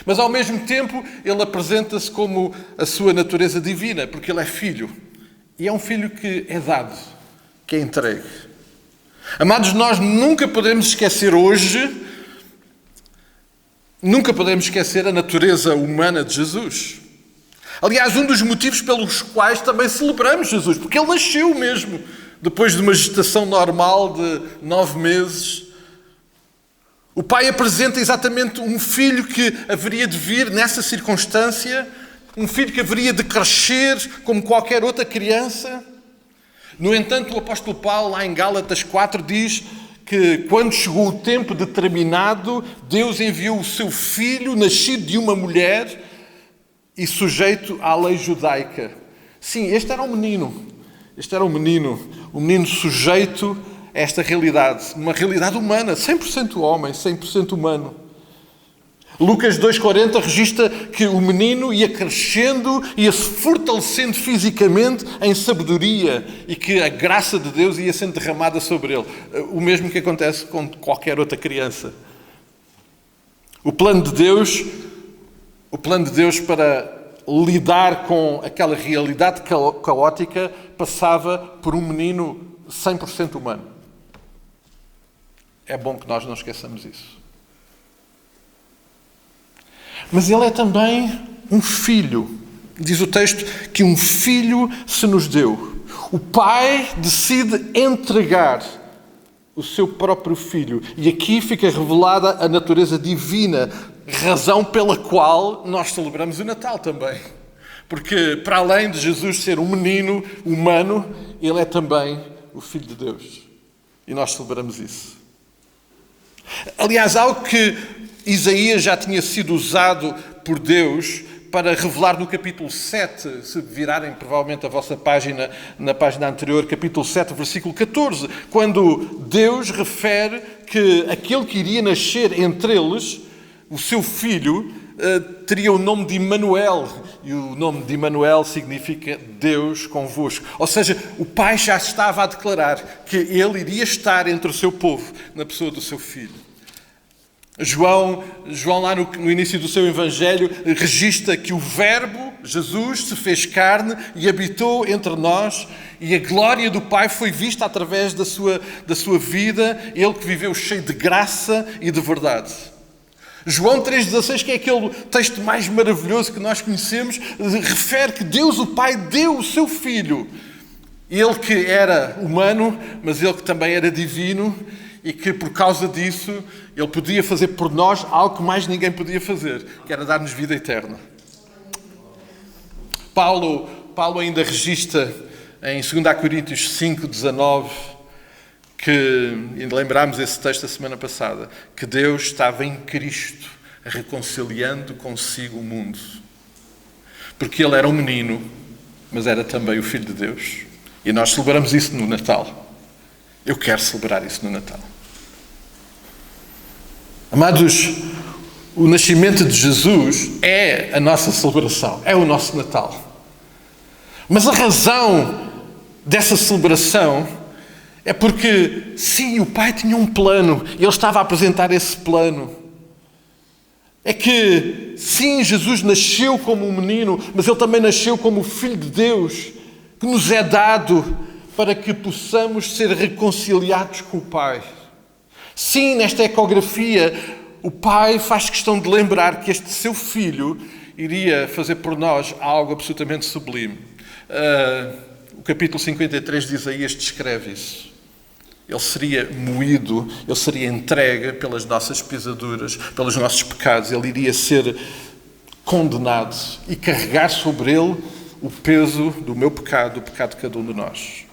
Mas, ao mesmo tempo, ele apresenta-se como a sua natureza divina, porque ele é filho. E é um filho que é dado, que é entregue. Amados, nós nunca podemos esquecer hoje, nunca podemos esquecer a natureza humana de Jesus. Aliás, um dos motivos pelos quais também celebramos Jesus, porque ele nasceu mesmo, depois de uma gestação normal de 9 meses. O Pai apresenta exatamente um filho que haveria de vir nessa circunstância, um filho que haveria de crescer como qualquer outra criança. No entanto, o apóstolo Paulo, lá em Gálatas 4, diz que quando chegou o tempo determinado, Deus enviou o seu filho, nascido de uma mulher e sujeito à lei judaica. Sim, este era um menino sujeito a esta realidade, uma realidade humana, 100% homem, 100% humano. Lucas 2,40 registra que o menino ia crescendo, ia se fortalecendo fisicamente em sabedoria e que a graça de Deus ia sendo derramada sobre ele. O mesmo que acontece com qualquer outra criança. O plano de Deus para lidar com aquela realidade caótica passava por um menino 100% humano. É bom que nós não esqueçamos isso. Mas ele é também um filho. Diz o texto que um filho se nos deu. O Pai decide entregar o seu próprio filho. E aqui fica revelada a natureza divina, razão pela qual nós celebramos o Natal também. Porque, para além de Jesus ser um menino humano, ele é também o Filho de Deus. E nós celebramos isso. Aliás, algo que Isaías já tinha sido usado por Deus para revelar no capítulo 7, se virarem provavelmente a vossa página, na página anterior, capítulo 7, versículo 14, quando Deus refere que aquele que iria nascer entre eles, o seu filho, teria o nome de Emanuel, e o nome de Emanuel significa Deus convosco. Ou seja, o Pai já estava a declarar que Ele iria estar entre o seu povo, na pessoa do seu Filho. João lá no início do seu Evangelho, registra que o Verbo, Jesus, se fez carne e habitou entre nós, e a glória do Pai foi vista através da sua vida, Ele que viveu cheio de graça e de verdade. João 3,16, que é aquele texto mais maravilhoso que nós conhecemos, refere que Deus, o Pai, deu o seu Filho. Ele que era humano, mas Ele que também era divino, e que por causa disso Ele podia fazer por nós algo que mais ninguém podia fazer, que era dar-nos vida eterna. Paulo ainda registra em 2 Coríntios 5,19, que, e lembrámos esse texto a semana passada, que Deus estava em Cristo reconciliando consigo o mundo. Porque Ele era um menino, mas era também o Filho de Deus. E nós celebramos isso no Natal. Eu quero celebrar isso no Natal. Amados, o nascimento de Jesus é a nossa celebração, é o nosso Natal. Mas a razão dessa celebração é porque, sim, o Pai tinha um plano e Ele estava a apresentar esse plano. É que, sim, Jesus nasceu como um menino, mas Ele também nasceu como o Filho de Deus, que nos é dado para que possamos ser reconciliados com o Pai. Sim, nesta ecografia, o Pai faz questão de lembrar que este seu Filho iria fazer por nós algo absolutamente sublime. O capítulo 53 de Isaías descreve isso. Ele seria moído, Ele seria entregue pelas nossas pisaduras, pelos nossos pecados. Ele iria ser condenado e carregar sobre Ele o peso do meu pecado, do pecado de cada um de nós.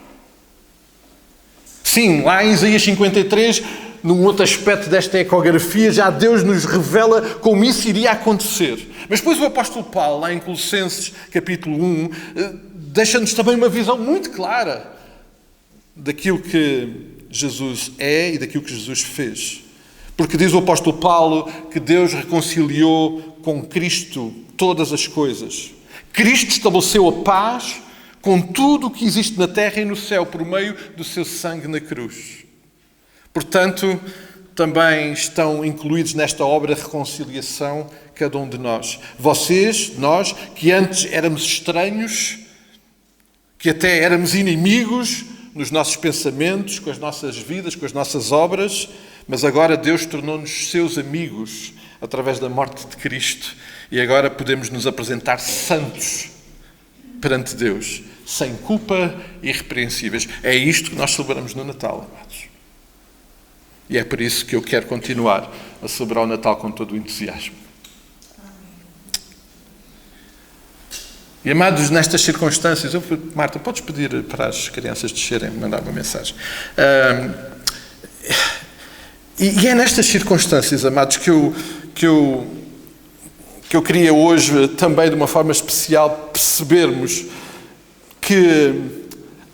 Sim, lá em Isaías 53, num outro aspecto desta ecografia, já Deus nos revela como isso iria acontecer. Mas depois o apóstolo Paulo, lá em Colossenses capítulo 1, deixa-nos também uma visão muito clara daquilo que Jesus é e daquilo que Jesus fez. Porque diz o apóstolo Paulo que Deus reconciliou com Cristo todas as coisas. Cristo estabeleceu a paz com tudo o que existe na terra e no céu por meio do seu sangue na cruz. Portanto, também estão incluídos nesta obra de reconciliação cada um de nós. Vocês, nós, que antes éramos estranhos, que até éramos inimigos nos nossos pensamentos, com as nossas vidas, com as nossas obras, mas agora Deus tornou-nos seus amigos através da morte de Cristo e agora podemos nos apresentar santos perante Deus, sem culpa e irrepreensíveis. É isto que nós celebramos no Natal, amados. E é por isso que eu quero continuar a celebrar o Natal com todo o entusiasmo. E, amados, nestas circunstâncias, Marta, podes pedir para as crianças descerem, mandar uma mensagem. E é nestas circunstâncias, amados, que eu queria hoje, também de uma forma especial, percebermos que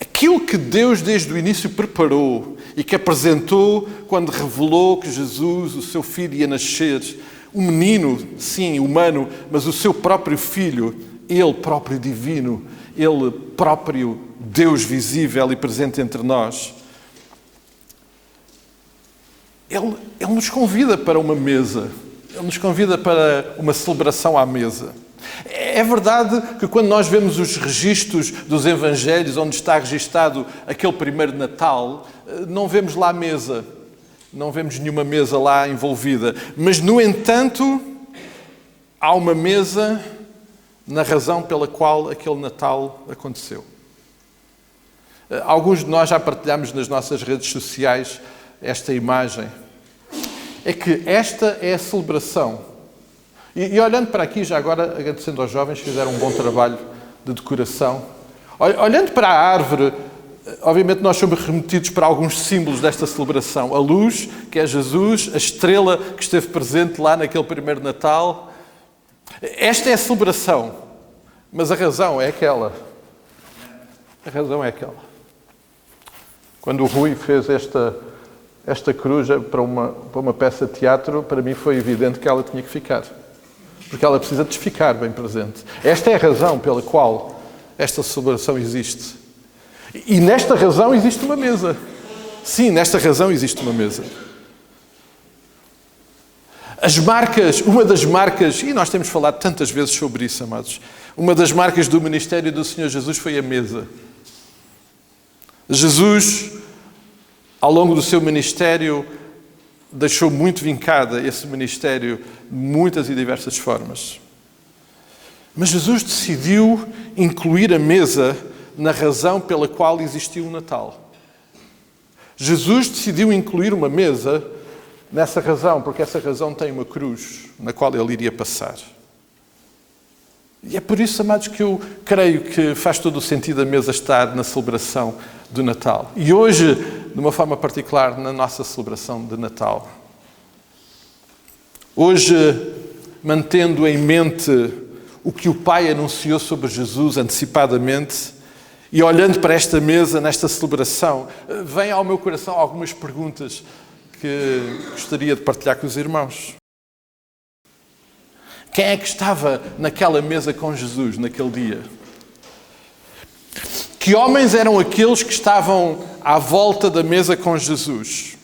aquilo que Deus desde o início preparou e que apresentou quando revelou que Jesus, o seu Filho, ia nascer, um menino, sim, humano, mas o seu próprio Filho, Ele próprio divino, Ele próprio Deus visível e presente entre nós. Ele nos convida para uma mesa. Ele nos convida para uma celebração à mesa. É verdade que quando nós vemos os registros dos Evangelhos, onde está registado aquele primeiro Natal, não vemos lá mesa. Não vemos nenhuma mesa lá envolvida. Mas, no entanto, há uma mesa na razão pela qual aquele Natal aconteceu. Alguns de nós já partilhamos nas nossas redes sociais esta imagem. É que esta é a celebração. E olhando para aqui, já agora, agradecendo aos jovens que fizeram um bom trabalho de decoração. Olhando para a árvore, obviamente nós somos remetidos para alguns símbolos desta celebração. A luz, que é Jesus, a estrela que esteve presente lá naquele primeiro Natal. Esta é a celebração, mas a razão é aquela. A razão é aquela. Quando o Rui fez esta cruz para uma peça de teatro, para mim foi evidente que ela tinha que ficar. Porque ela precisa de ficar bem presente. Esta é a razão pela qual esta celebração existe. E nesta razão existe uma mesa. Sim, nesta razão existe uma mesa. As marcas, uma das marcas, e nós temos falado tantas vezes sobre isso, amados, uma das marcas do ministério do Senhor Jesus foi a mesa. Jesus, ao longo do seu ministério, deixou muito vincada esse ministério de muitas e diversas formas. Mas Jesus decidiu incluir a mesa na razão pela qual existiu o Natal. Jesus decidiu incluir uma mesa nessa razão, porque essa razão tem uma cruz na qual ele iria passar. E é por isso, amados, que eu creio que faz todo o sentido a mesa estar na celebração do Natal. E hoje, de uma forma particular, na nossa celebração de Natal. Hoje, mantendo em mente o que o Pai anunciou sobre Jesus antecipadamente, e olhando para esta mesa, nesta celebração, vêm ao meu coração algumas perguntas que gostaria de partilhar com os irmãos. Quem é que estava naquela mesa com Jesus, naquele dia? Que homens eram aqueles que estavam à volta da mesa com Jesus?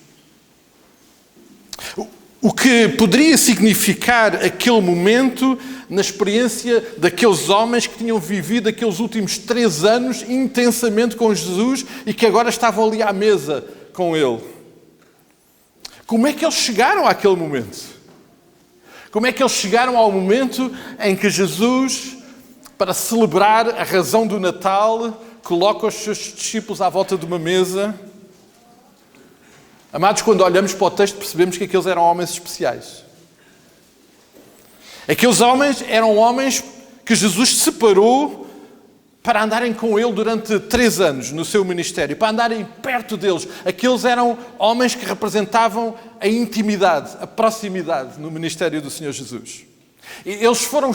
O que poderia significar aquele momento na experiência daqueles homens que tinham vivido aqueles últimos 3 anos intensamente com Jesus e que agora estavam ali à mesa com Ele? Como é que eles chegaram àquele momento? Como é que eles chegaram ao momento em que Jesus, para celebrar a razão do Natal, coloca os seus discípulos à volta de uma mesa? Amados, quando olhamos para o texto percebemos que aqueles eram homens especiais. Aqueles homens eram homens que Jesus separou para andarem com Ele durante 3 anos no seu ministério, para andarem perto deles. Aqueles eram homens que representavam a intimidade, a proximidade no ministério do Senhor Jesus. E eles foram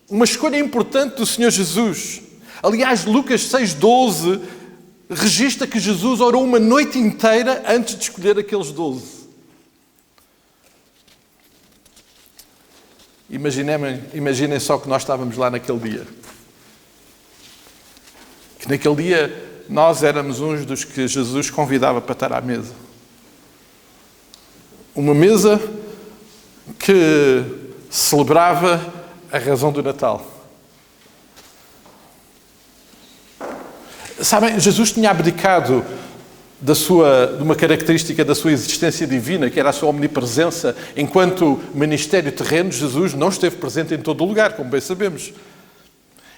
uma escolha importante do Senhor Jesus. Aliás, Lucas 6,12 registra que Jesus orou uma noite inteira antes de escolher aqueles 12. Imaginem só que nós estávamos lá naquele dia. Que naquele dia nós éramos uns dos que Jesus convidava para estar à mesa. Uma mesa que celebrava a razão do Natal. Sabem, Jesus tinha abdicado de uma característica da sua existência divina, que era a sua omnipresença. Enquanto ministério terreno, Jesus não esteve presente em todo o lugar, como bem sabemos.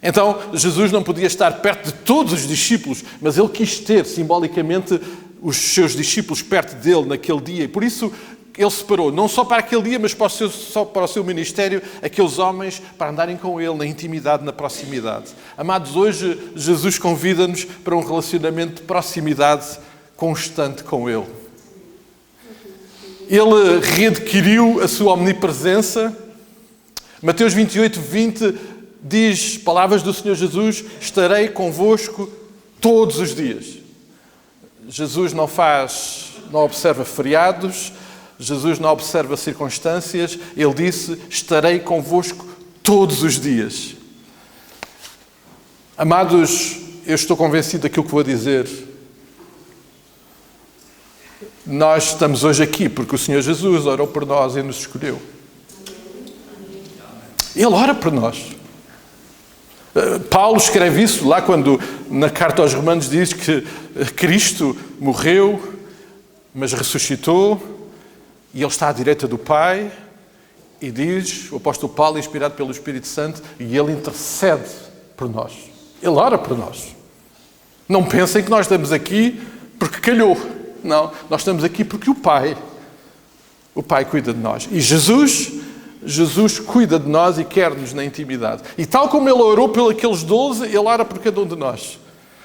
Então, Jesus não podia estar perto de todos os discípulos, mas ele quis ter, simbolicamente, os seus discípulos perto dele naquele dia. E por isso, ele separou, não só para aquele dia, mas só para o seu ministério, aqueles homens para andarem com ele na intimidade, na proximidade. Amados, hoje, Jesus convida-nos para um relacionamento de proximidade constante com ele. Ele readquiriu a sua omnipresença. Mateus 28:20 diz, palavras do Senhor Jesus: estarei convosco todos os dias. Jesus não observa feriados, Jesus não observa circunstâncias. Ele disse: estarei convosco todos os dias. Amados, eu estou convencido daquilo que vou dizer. Nós estamos hoje aqui porque o Senhor Jesus orou por nós e nos escolheu. Ele ora por nós. Paulo escreve isso lá quando, na carta aos Romanos, diz que Cristo morreu, mas ressuscitou, e Ele está à direita do Pai, e diz, o apóstolo Paulo, inspirado pelo Espírito Santo, e Ele intercede por nós. Ele ora por nós. Não pensem que nós estamos aqui porque calhou. Não, nós estamos aqui porque o Pai cuida de nós. E Jesus cuida de nós e quer-nos na intimidade. E tal como Ele orou pelos aqueles 12, Ele ora por cada um de nós.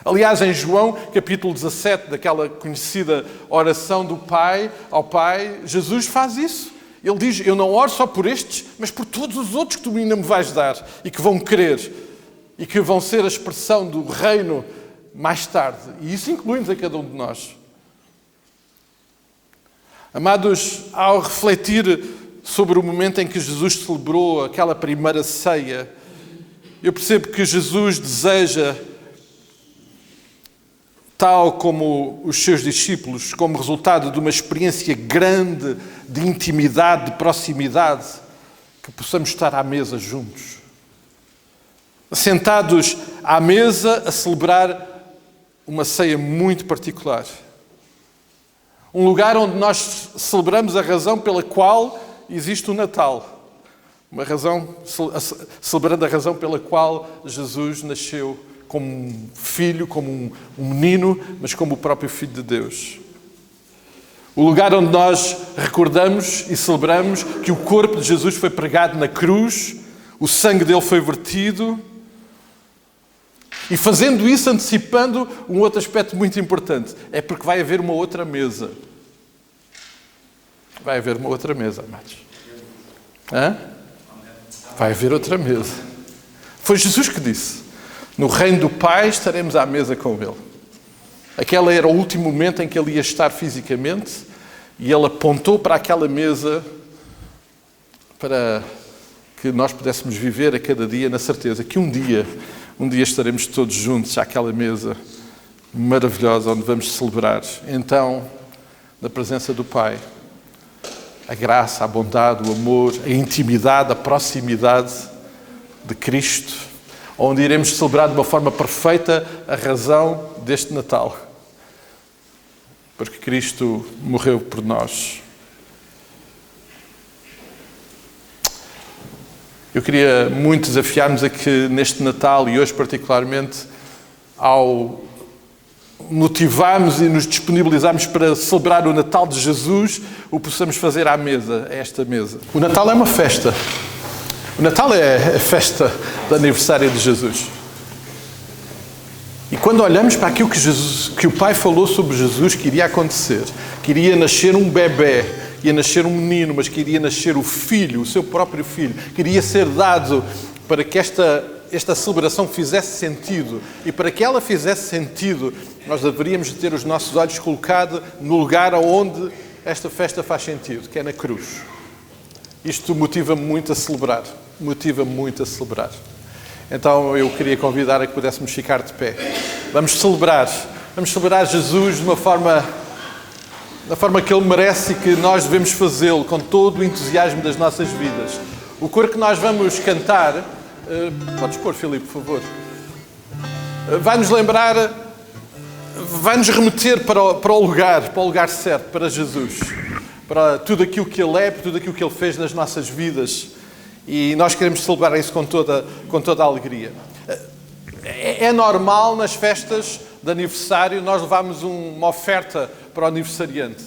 Aliás, em João, capítulo 17, daquela conhecida oração do Pai ao Pai, Jesus faz isso. Ele diz: eu não oro só por estes, mas por todos os outros que tu ainda me vais dar e que vão querer e que vão ser a expressão do reino mais tarde. E isso inclui-nos a cada um de nós. Amados, ao refletir sobre o momento em que Jesus celebrou aquela primeira ceia, eu percebo que Jesus deseja, tal como os seus discípulos, como resultado de uma experiência grande de intimidade, de proximidade, que possamos estar à mesa juntos. Sentados à mesa a celebrar uma ceia muito particular. Um lugar onde nós celebramos a razão pela qual existe o Natal. Celebrando a razão pela qual Jesus nasceu como um filho, como um menino, mas como o próprio Filho de Deus. O lugar onde nós recordamos e celebramos que o corpo de Jesus foi pregado na cruz, o sangue dele foi vertido, e fazendo isso, antecipando um outro aspecto muito importante, é porque vai haver uma outra mesa. Vai haver uma outra mesa, amados. Hã? Vai haver outra mesa. Foi Jesus que disse: no reino do Pai estaremos à mesa com Ele. Aquele era o último momento em que Ele ia estar fisicamente e Ele apontou para aquela mesa para que nós pudéssemos viver a cada dia na certeza que um dia estaremos todos juntos àquela mesa maravilhosa onde vamos celebrar, então, na presença do Pai, a graça, a bondade, o amor, a intimidade, a proximidade de Cristo, onde iremos celebrar de uma forma perfeita a razão deste Natal. Porque Cristo morreu por nós. Eu queria muito desafiar-nos a que neste Natal, e hoje particularmente, ao motivarmos e nos disponibilizarmos para celebrar o Natal de Jesus, o possamos fazer à mesa, a esta mesa. O Natal é uma festa. O Natal é a festa do aniversário de Jesus. E quando olhamos para aquilo que o Pai falou sobre Jesus que iria acontecer, que iria nascer um bebé, ia nascer um menino, mas que iria nascer o Filho, o seu próprio Filho, que iria ser dado para que esta celebração fizesse sentido. E para que ela fizesse sentido, nós deveríamos ter os nossos olhos colocados no lugar onde esta festa faz sentido, que é na cruz. Isto motiva-me muito a celebrar. Motiva-me muito a celebrar. Então eu queria convidar a que pudéssemos ficar de pé. Vamos celebrar Jesus da forma que Ele merece e que nós devemos fazê-lo com todo o entusiasmo das nossas vidas. O coro que nós vamos cantar, podes pôr, Filipe, por favor, vai-nos lembrar, vai-nos remeter para o lugar certo, para Jesus, para tudo aquilo que Ele é, para tudo aquilo que Ele fez nas nossas vidas. E nós queremos celebrar isso com toda a alegria. É normal nas festas de aniversário nós levarmos uma oferta para o aniversariante.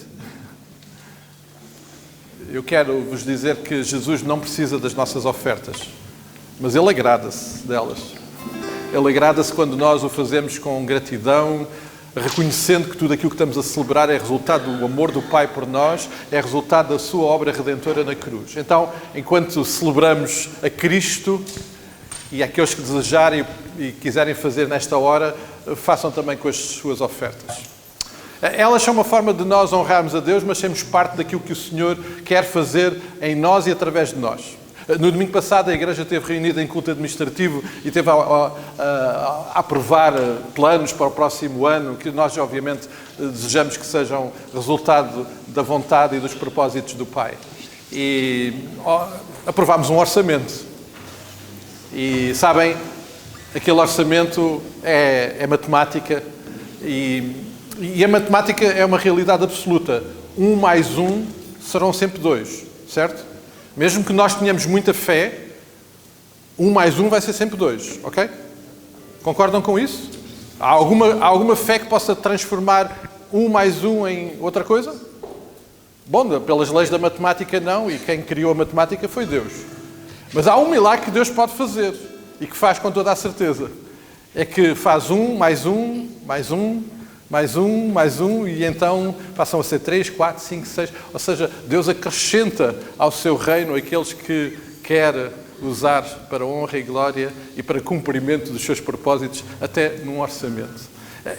Eu quero vos dizer que Jesus não precisa das nossas ofertas, mas Ele agrada-se delas. Ele agrada-se quando nós o fazemos com gratidão, reconhecendo que tudo aquilo que estamos a celebrar é resultado do amor do Pai por nós, é resultado da sua obra redentora na cruz. Então, enquanto celebramos a Cristo, e aqueles que desejarem e quiserem fazer nesta hora, façam também com as suas ofertas. Elas são uma forma de nós honrarmos a Deus, mas sermos parte daquilo que o Senhor quer fazer em nós e através de nós. No domingo passado a Igreja esteve reunida em culto administrativo e esteve a aprovar planos para o próximo ano, que nós obviamente desejamos que sejam resultado da vontade e dos propósitos do Pai. E aprovámos um orçamento. E sabem, aquele orçamento é matemática e a matemática é uma realidade absoluta. 1 mais 1 serão sempre 2, certo? Mesmo que nós tenhamos muita fé, 1 mais 1 vai ser sempre 2, ok? Concordam com isso? Há alguma fé que possa transformar 1 mais 1 em outra coisa? Bom, pelas leis da matemática não, e quem criou a matemática foi Deus. Mas há um milagre que Deus pode fazer, e que faz com toda a certeza. É que faz 1 mais 1, mais 1, mais 1, mais 1, e então passam a ser 3, 4, 5, 6. Ou seja, Deus acrescenta ao seu reino aqueles que quer usar para honra e glória e para cumprimento dos seus propósitos, até num orçamento.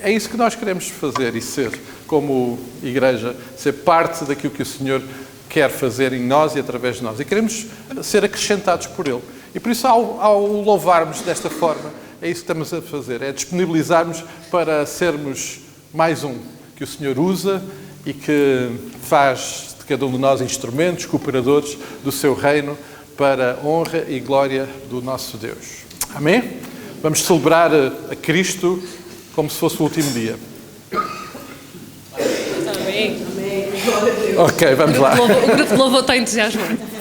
É isso que nós queremos fazer e ser, como igreja, ser parte daquilo que o Senhor quer fazer em nós e através de nós. E queremos ser acrescentados por Ele. E por isso, ao louvarmos desta forma, é isso que estamos a fazer, é disponibilizarmos para sermos mais um que o Senhor usa e que faz de cada um de nós instrumentos, cooperadores do seu reino para a honra e glória do nosso Deus. Amém? Vamos celebrar a Cristo como se fosse o último dia. Amém. Ok, vamos lá. O grupo de louvor está entusiasmado.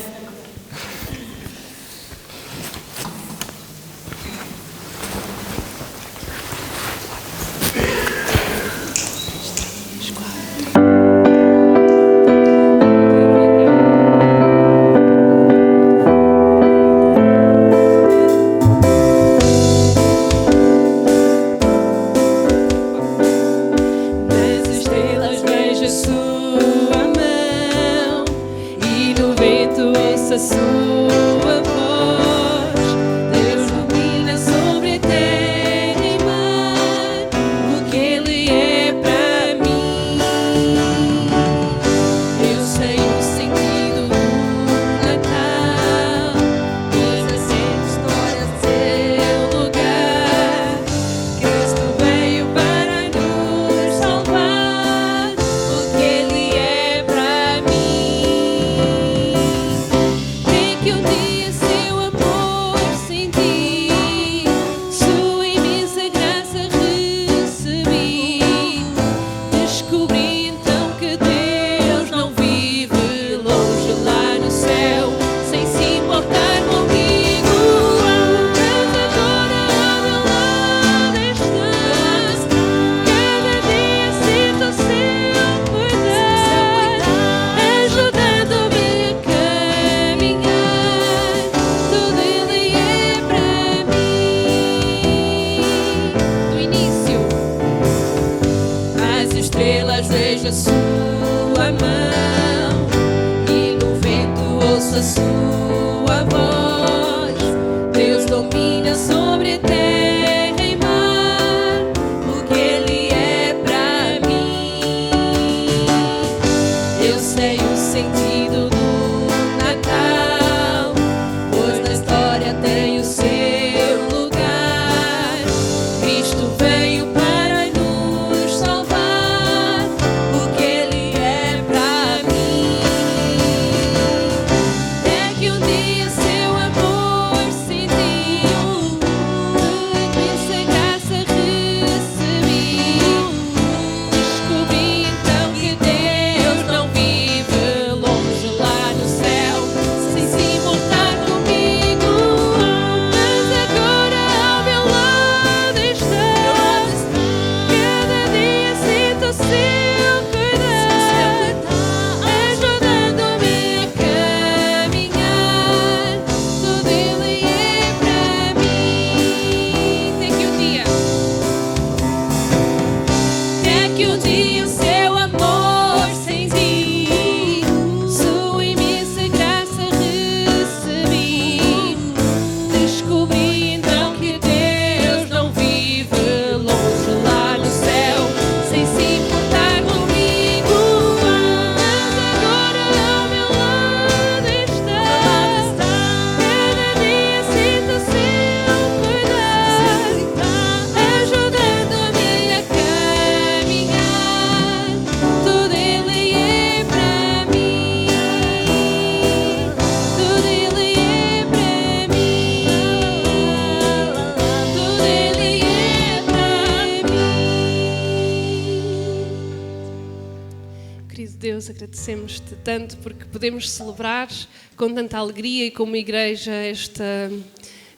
Deus, agradecemos-te tanto porque podemos celebrar com tanta alegria e como igreja esta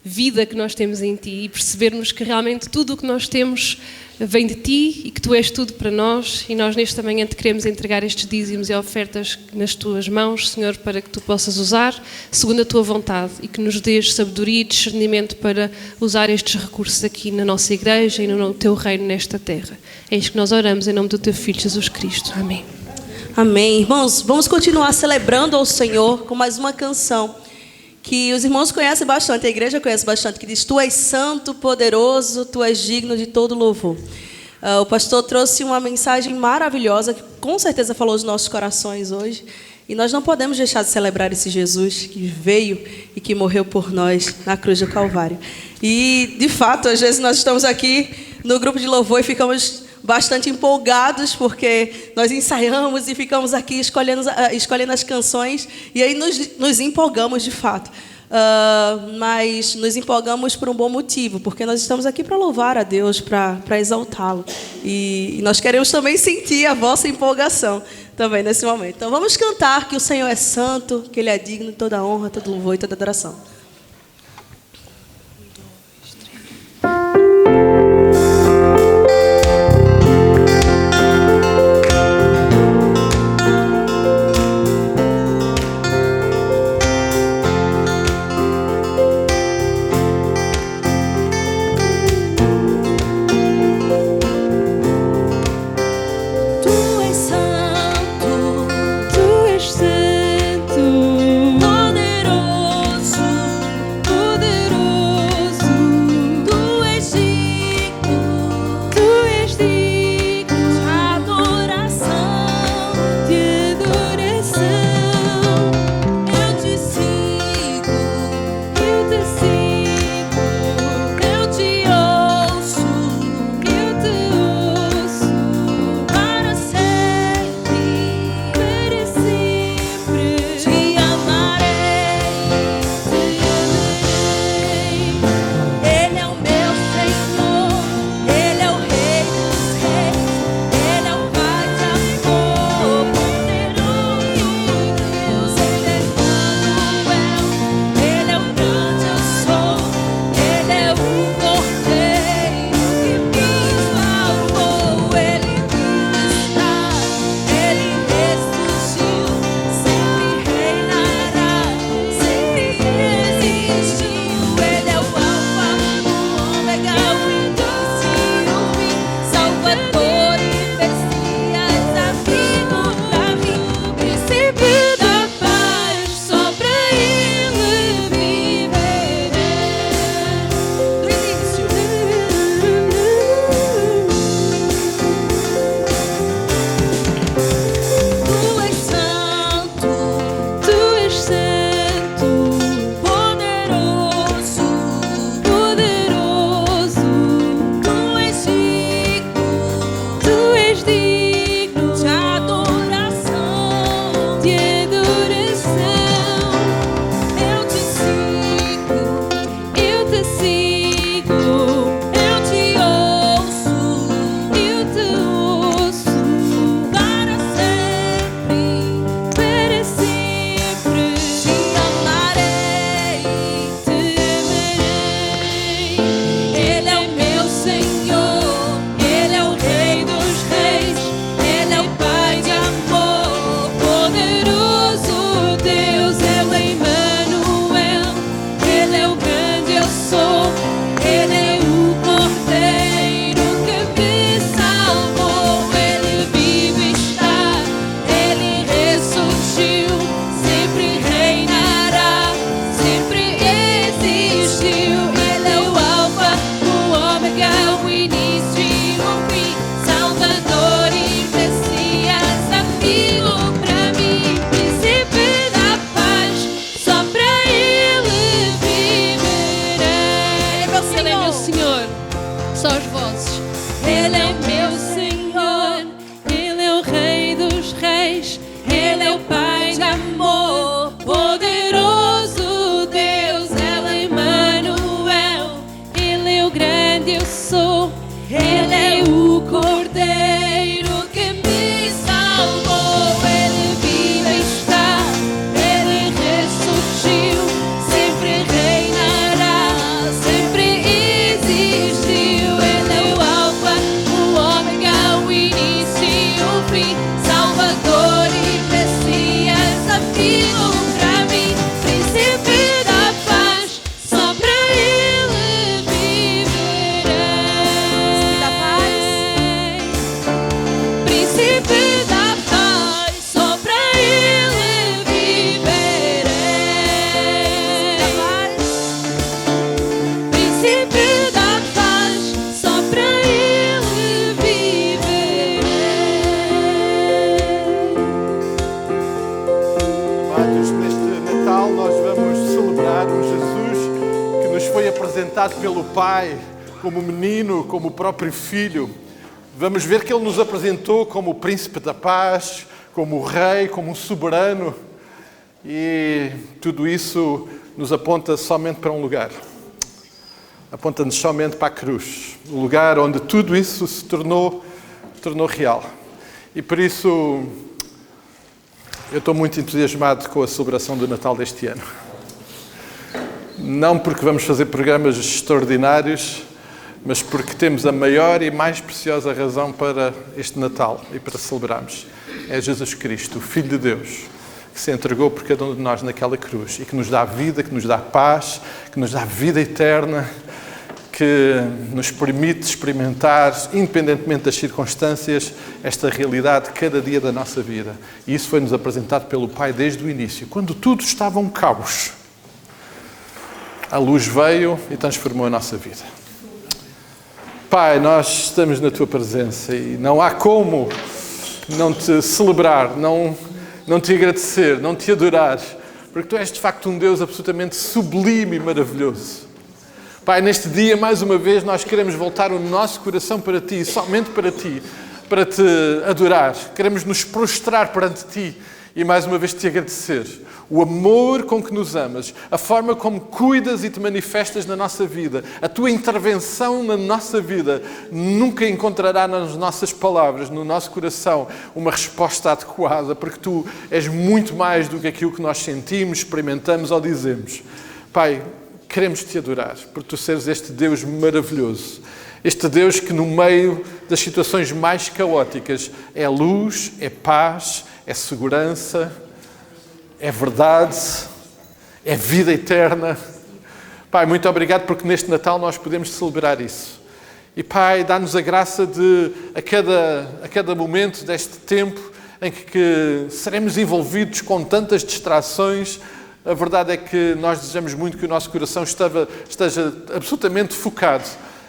vida que nós temos em Ti e percebermos que realmente tudo o que nós temos vem de Ti e que Tu és tudo para nós, e nós nesta manhã Te queremos entregar estes dízimos e ofertas nas Tuas mãos, Senhor, para que Tu possas usar segundo a Tua vontade e que nos dês sabedoria e discernimento para usar estes recursos aqui na nossa igreja e no Teu reino nesta terra. É isto que nós oramos em nome do Teu Filho Jesus Cristo. Amém. Amém. Irmãos, vamos continuar celebrando ao Senhor com mais uma canção que os irmãos conhecem bastante, a igreja conhece bastante, que diz: Tu és santo, poderoso, Tu és digno de todo louvor. O pastor trouxe uma mensagem maravilhosa que com certeza falou aos nossos corações hoje. E nós não podemos deixar de celebrar esse Jesus que veio e que morreu por nós na cruz do Calvário. E, de fato, às vezes nós estamos aqui no grupo de louvor e ficamos bastante empolgados, porque nós ensaiamos e ficamos aqui escolhendo as canções, e aí nos empolgamos de fato. Mas nos empolgamos por um bom motivo, porque nós estamos aqui para louvar a Deus, para exaltá-lo. E nós queremos também sentir a vossa empolgação também nesse momento. Então vamos cantar que o Senhor é santo, que Ele é digno de toda honra, todo louvor e toda adoração. apresentado pelo Pai como menino, como o próprio Filho, vamos ver que Ele nos apresentou como o Príncipe da Paz, como o Rei, como um soberano. E tudo isso nos aponta somente para um lugar. Aponta-nos somente para a cruz. O lugar onde tudo isso se tornou real. E por isso eu estou muito entusiasmado com a celebração do Natal deste ano. Não porque vamos fazer programas extraordinários, mas porque temos a maior e mais preciosa razão para este Natal e para celebrarmos. É Jesus Cristo, o Filho de Deus, que se entregou por cada um de nós naquela cruz e que nos dá vida, que nos dá paz, que nos dá vida eterna, que nos permite experimentar, independentemente das circunstâncias, esta realidade cada dia da nossa vida. E isso foi-nos apresentado pelo Pai desde o início, quando tudo estava um caos. A luz veio e transformou a nossa vida. Pai, nós estamos na Tua presença e não há como não Te celebrar, não Te agradecer, não Te adorar, porque Tu és de facto um Deus absolutamente sublime e maravilhoso. Pai, neste dia, mais uma vez, nós queremos voltar o nosso coração para Ti, somente para Ti, para Te adorar. Queremos nos prostrar perante Ti e mais uma vez Te agradecer. O amor com que nos amas, a forma como cuidas e Te manifestas na nossa vida, a Tua intervenção na nossa vida, nunca encontrará nas nossas palavras, no nosso coração, uma resposta adequada, porque Tu és muito mais do que aquilo que nós sentimos, experimentamos ou dizemos. Pai, queremos Te adorar, por Tu seres este Deus maravilhoso, este Deus que no meio das situações mais caóticas é luz, é paz, é segurança, é verdade, é vida eterna. Pai, muito obrigado porque neste Natal nós podemos celebrar isso. E Pai, dá-nos a graça de, a cada momento deste tempo em que seremos envolvidos com tantas distrações, a verdade é que nós desejamos muito que o nosso coração esteja absolutamente focado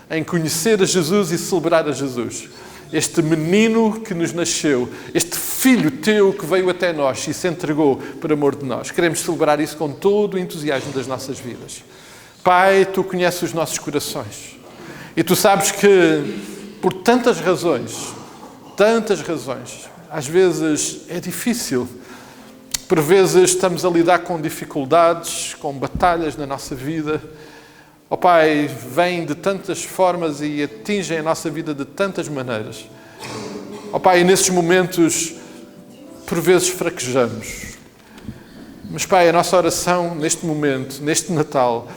em conhecer a Jesus e celebrar a Jesus. Este menino que nos nasceu, este Filho Teu que veio até nós e se entregou por amor de nós. Queremos celebrar isso com todo o entusiasmo das nossas vidas. Pai, Tu conheces os nossos corações. E Tu sabes que por tantas razões, às vezes é difícil. Por vezes estamos a lidar com dificuldades, com batalhas na nossa vida. Ó Pai, vêm de tantas formas e atingem a nossa vida de tantas maneiras. Ó Pai, e nesses momentos, por vezes fraquejamos. Mas Pai, a nossa oração neste momento, neste Natal,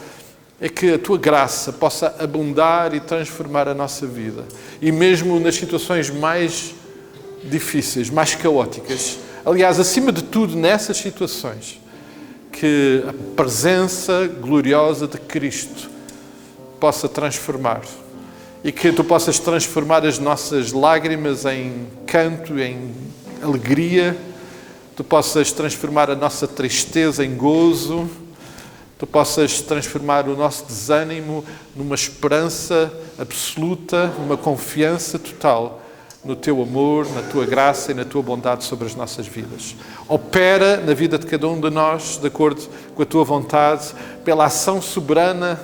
é que a Tua graça possa abundar e transformar a nossa vida. E mesmo nas situações mais difíceis, mais caóticas, aliás, acima de tudo, nessas situações, que a presença gloriosa de Cristo possa transformar e que Tu possas transformar as nossas lágrimas em canto, em alegria, Tu possas transformar a nossa tristeza em gozo, Tu possas transformar o nosso desânimo numa esperança absoluta, numa confiança total no Teu amor, na Tua graça e na Tua bondade sobre as nossas vidas. Opera na vida de cada um de nós, de acordo com a Tua vontade, pela ação soberana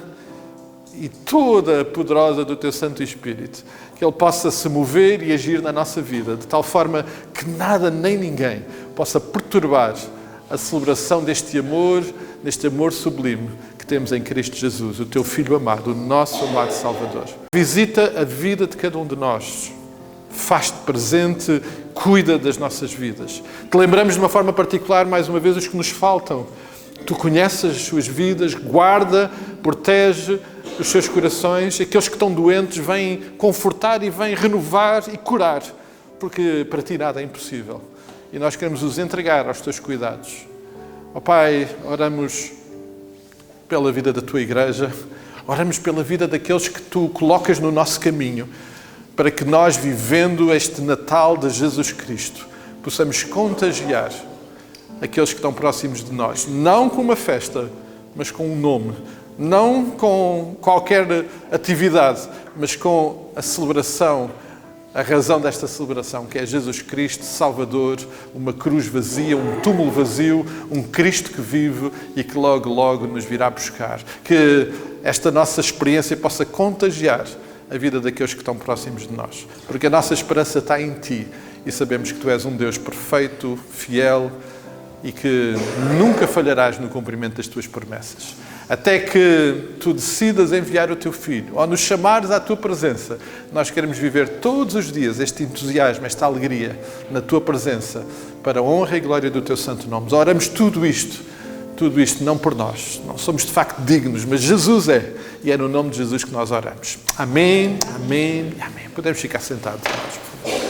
e toda poderosa do Teu Santo Espírito. Que Ele possa se mover e agir na nossa vida, de tal forma que nada nem ninguém possa perturbar a celebração deste amor sublime que temos em Cristo Jesus, o Teu Filho amado, o nosso amado Salvador. Visita a vida de cada um de nós. Faz-te presente, cuida das nossas vidas. Te lembramos de uma forma particular, mais uma vez, os que nos faltam. Tu conheces as suas vidas, guarda, protege os seus corações. Aqueles que estão doentes, vêm confortar e vêm renovar e curar, porque para Ti nada é impossível. E nós queremos os entregar aos Teus cuidados. Ó Pai, oramos pela vida da Tua Igreja, oramos pela vida daqueles que Tu colocas no nosso caminho, para que nós, vivendo este Natal de Jesus Cristo, possamos contagiar aqueles que estão próximos de nós. Não com uma festa, mas com um nome. Não com qualquer atividade, mas com a celebração a razão desta celebração, que é Jesus Cristo, Salvador, uma cruz vazia, um túmulo vazio, um Cristo que vive e que logo, logo nos virá buscar. Que esta nossa experiência possa contagiar a vida daqueles que estão próximos de nós. Porque a nossa esperança está em Ti e sabemos que Tu és um Deus perfeito, fiel e que nunca falharás no cumprimento das Tuas promessas. Até que Tu decidas enviar o Teu Filho ou nos chamares à Tua presença, nós queremos viver todos os dias este entusiasmo, esta alegria na Tua presença para a honra e glória do Teu santo nome. Oramos tudo isto não por nós, não somos de facto dignos, mas Jesus é, e é no nome de Jesus que nós oramos. Amém, amém e amém. Podemos ficar sentados, irmãos, por favor.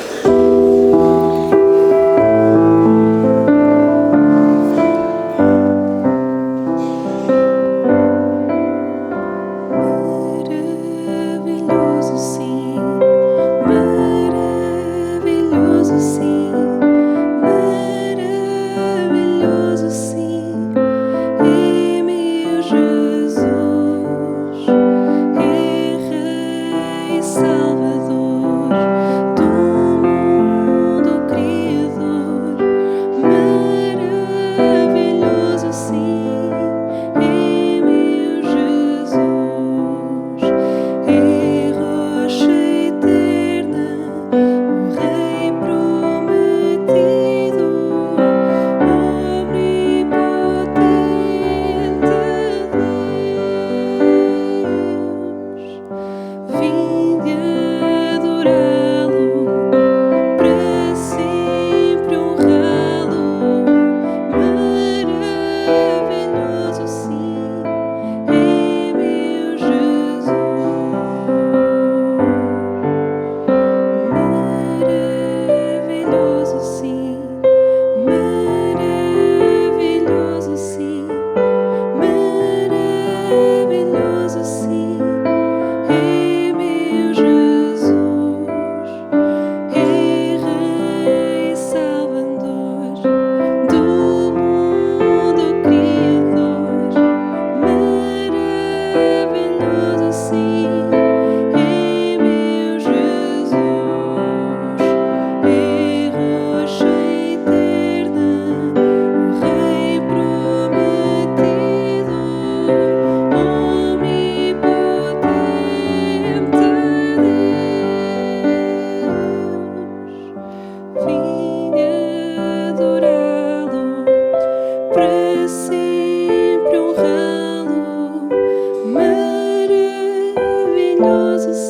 Maravilhoso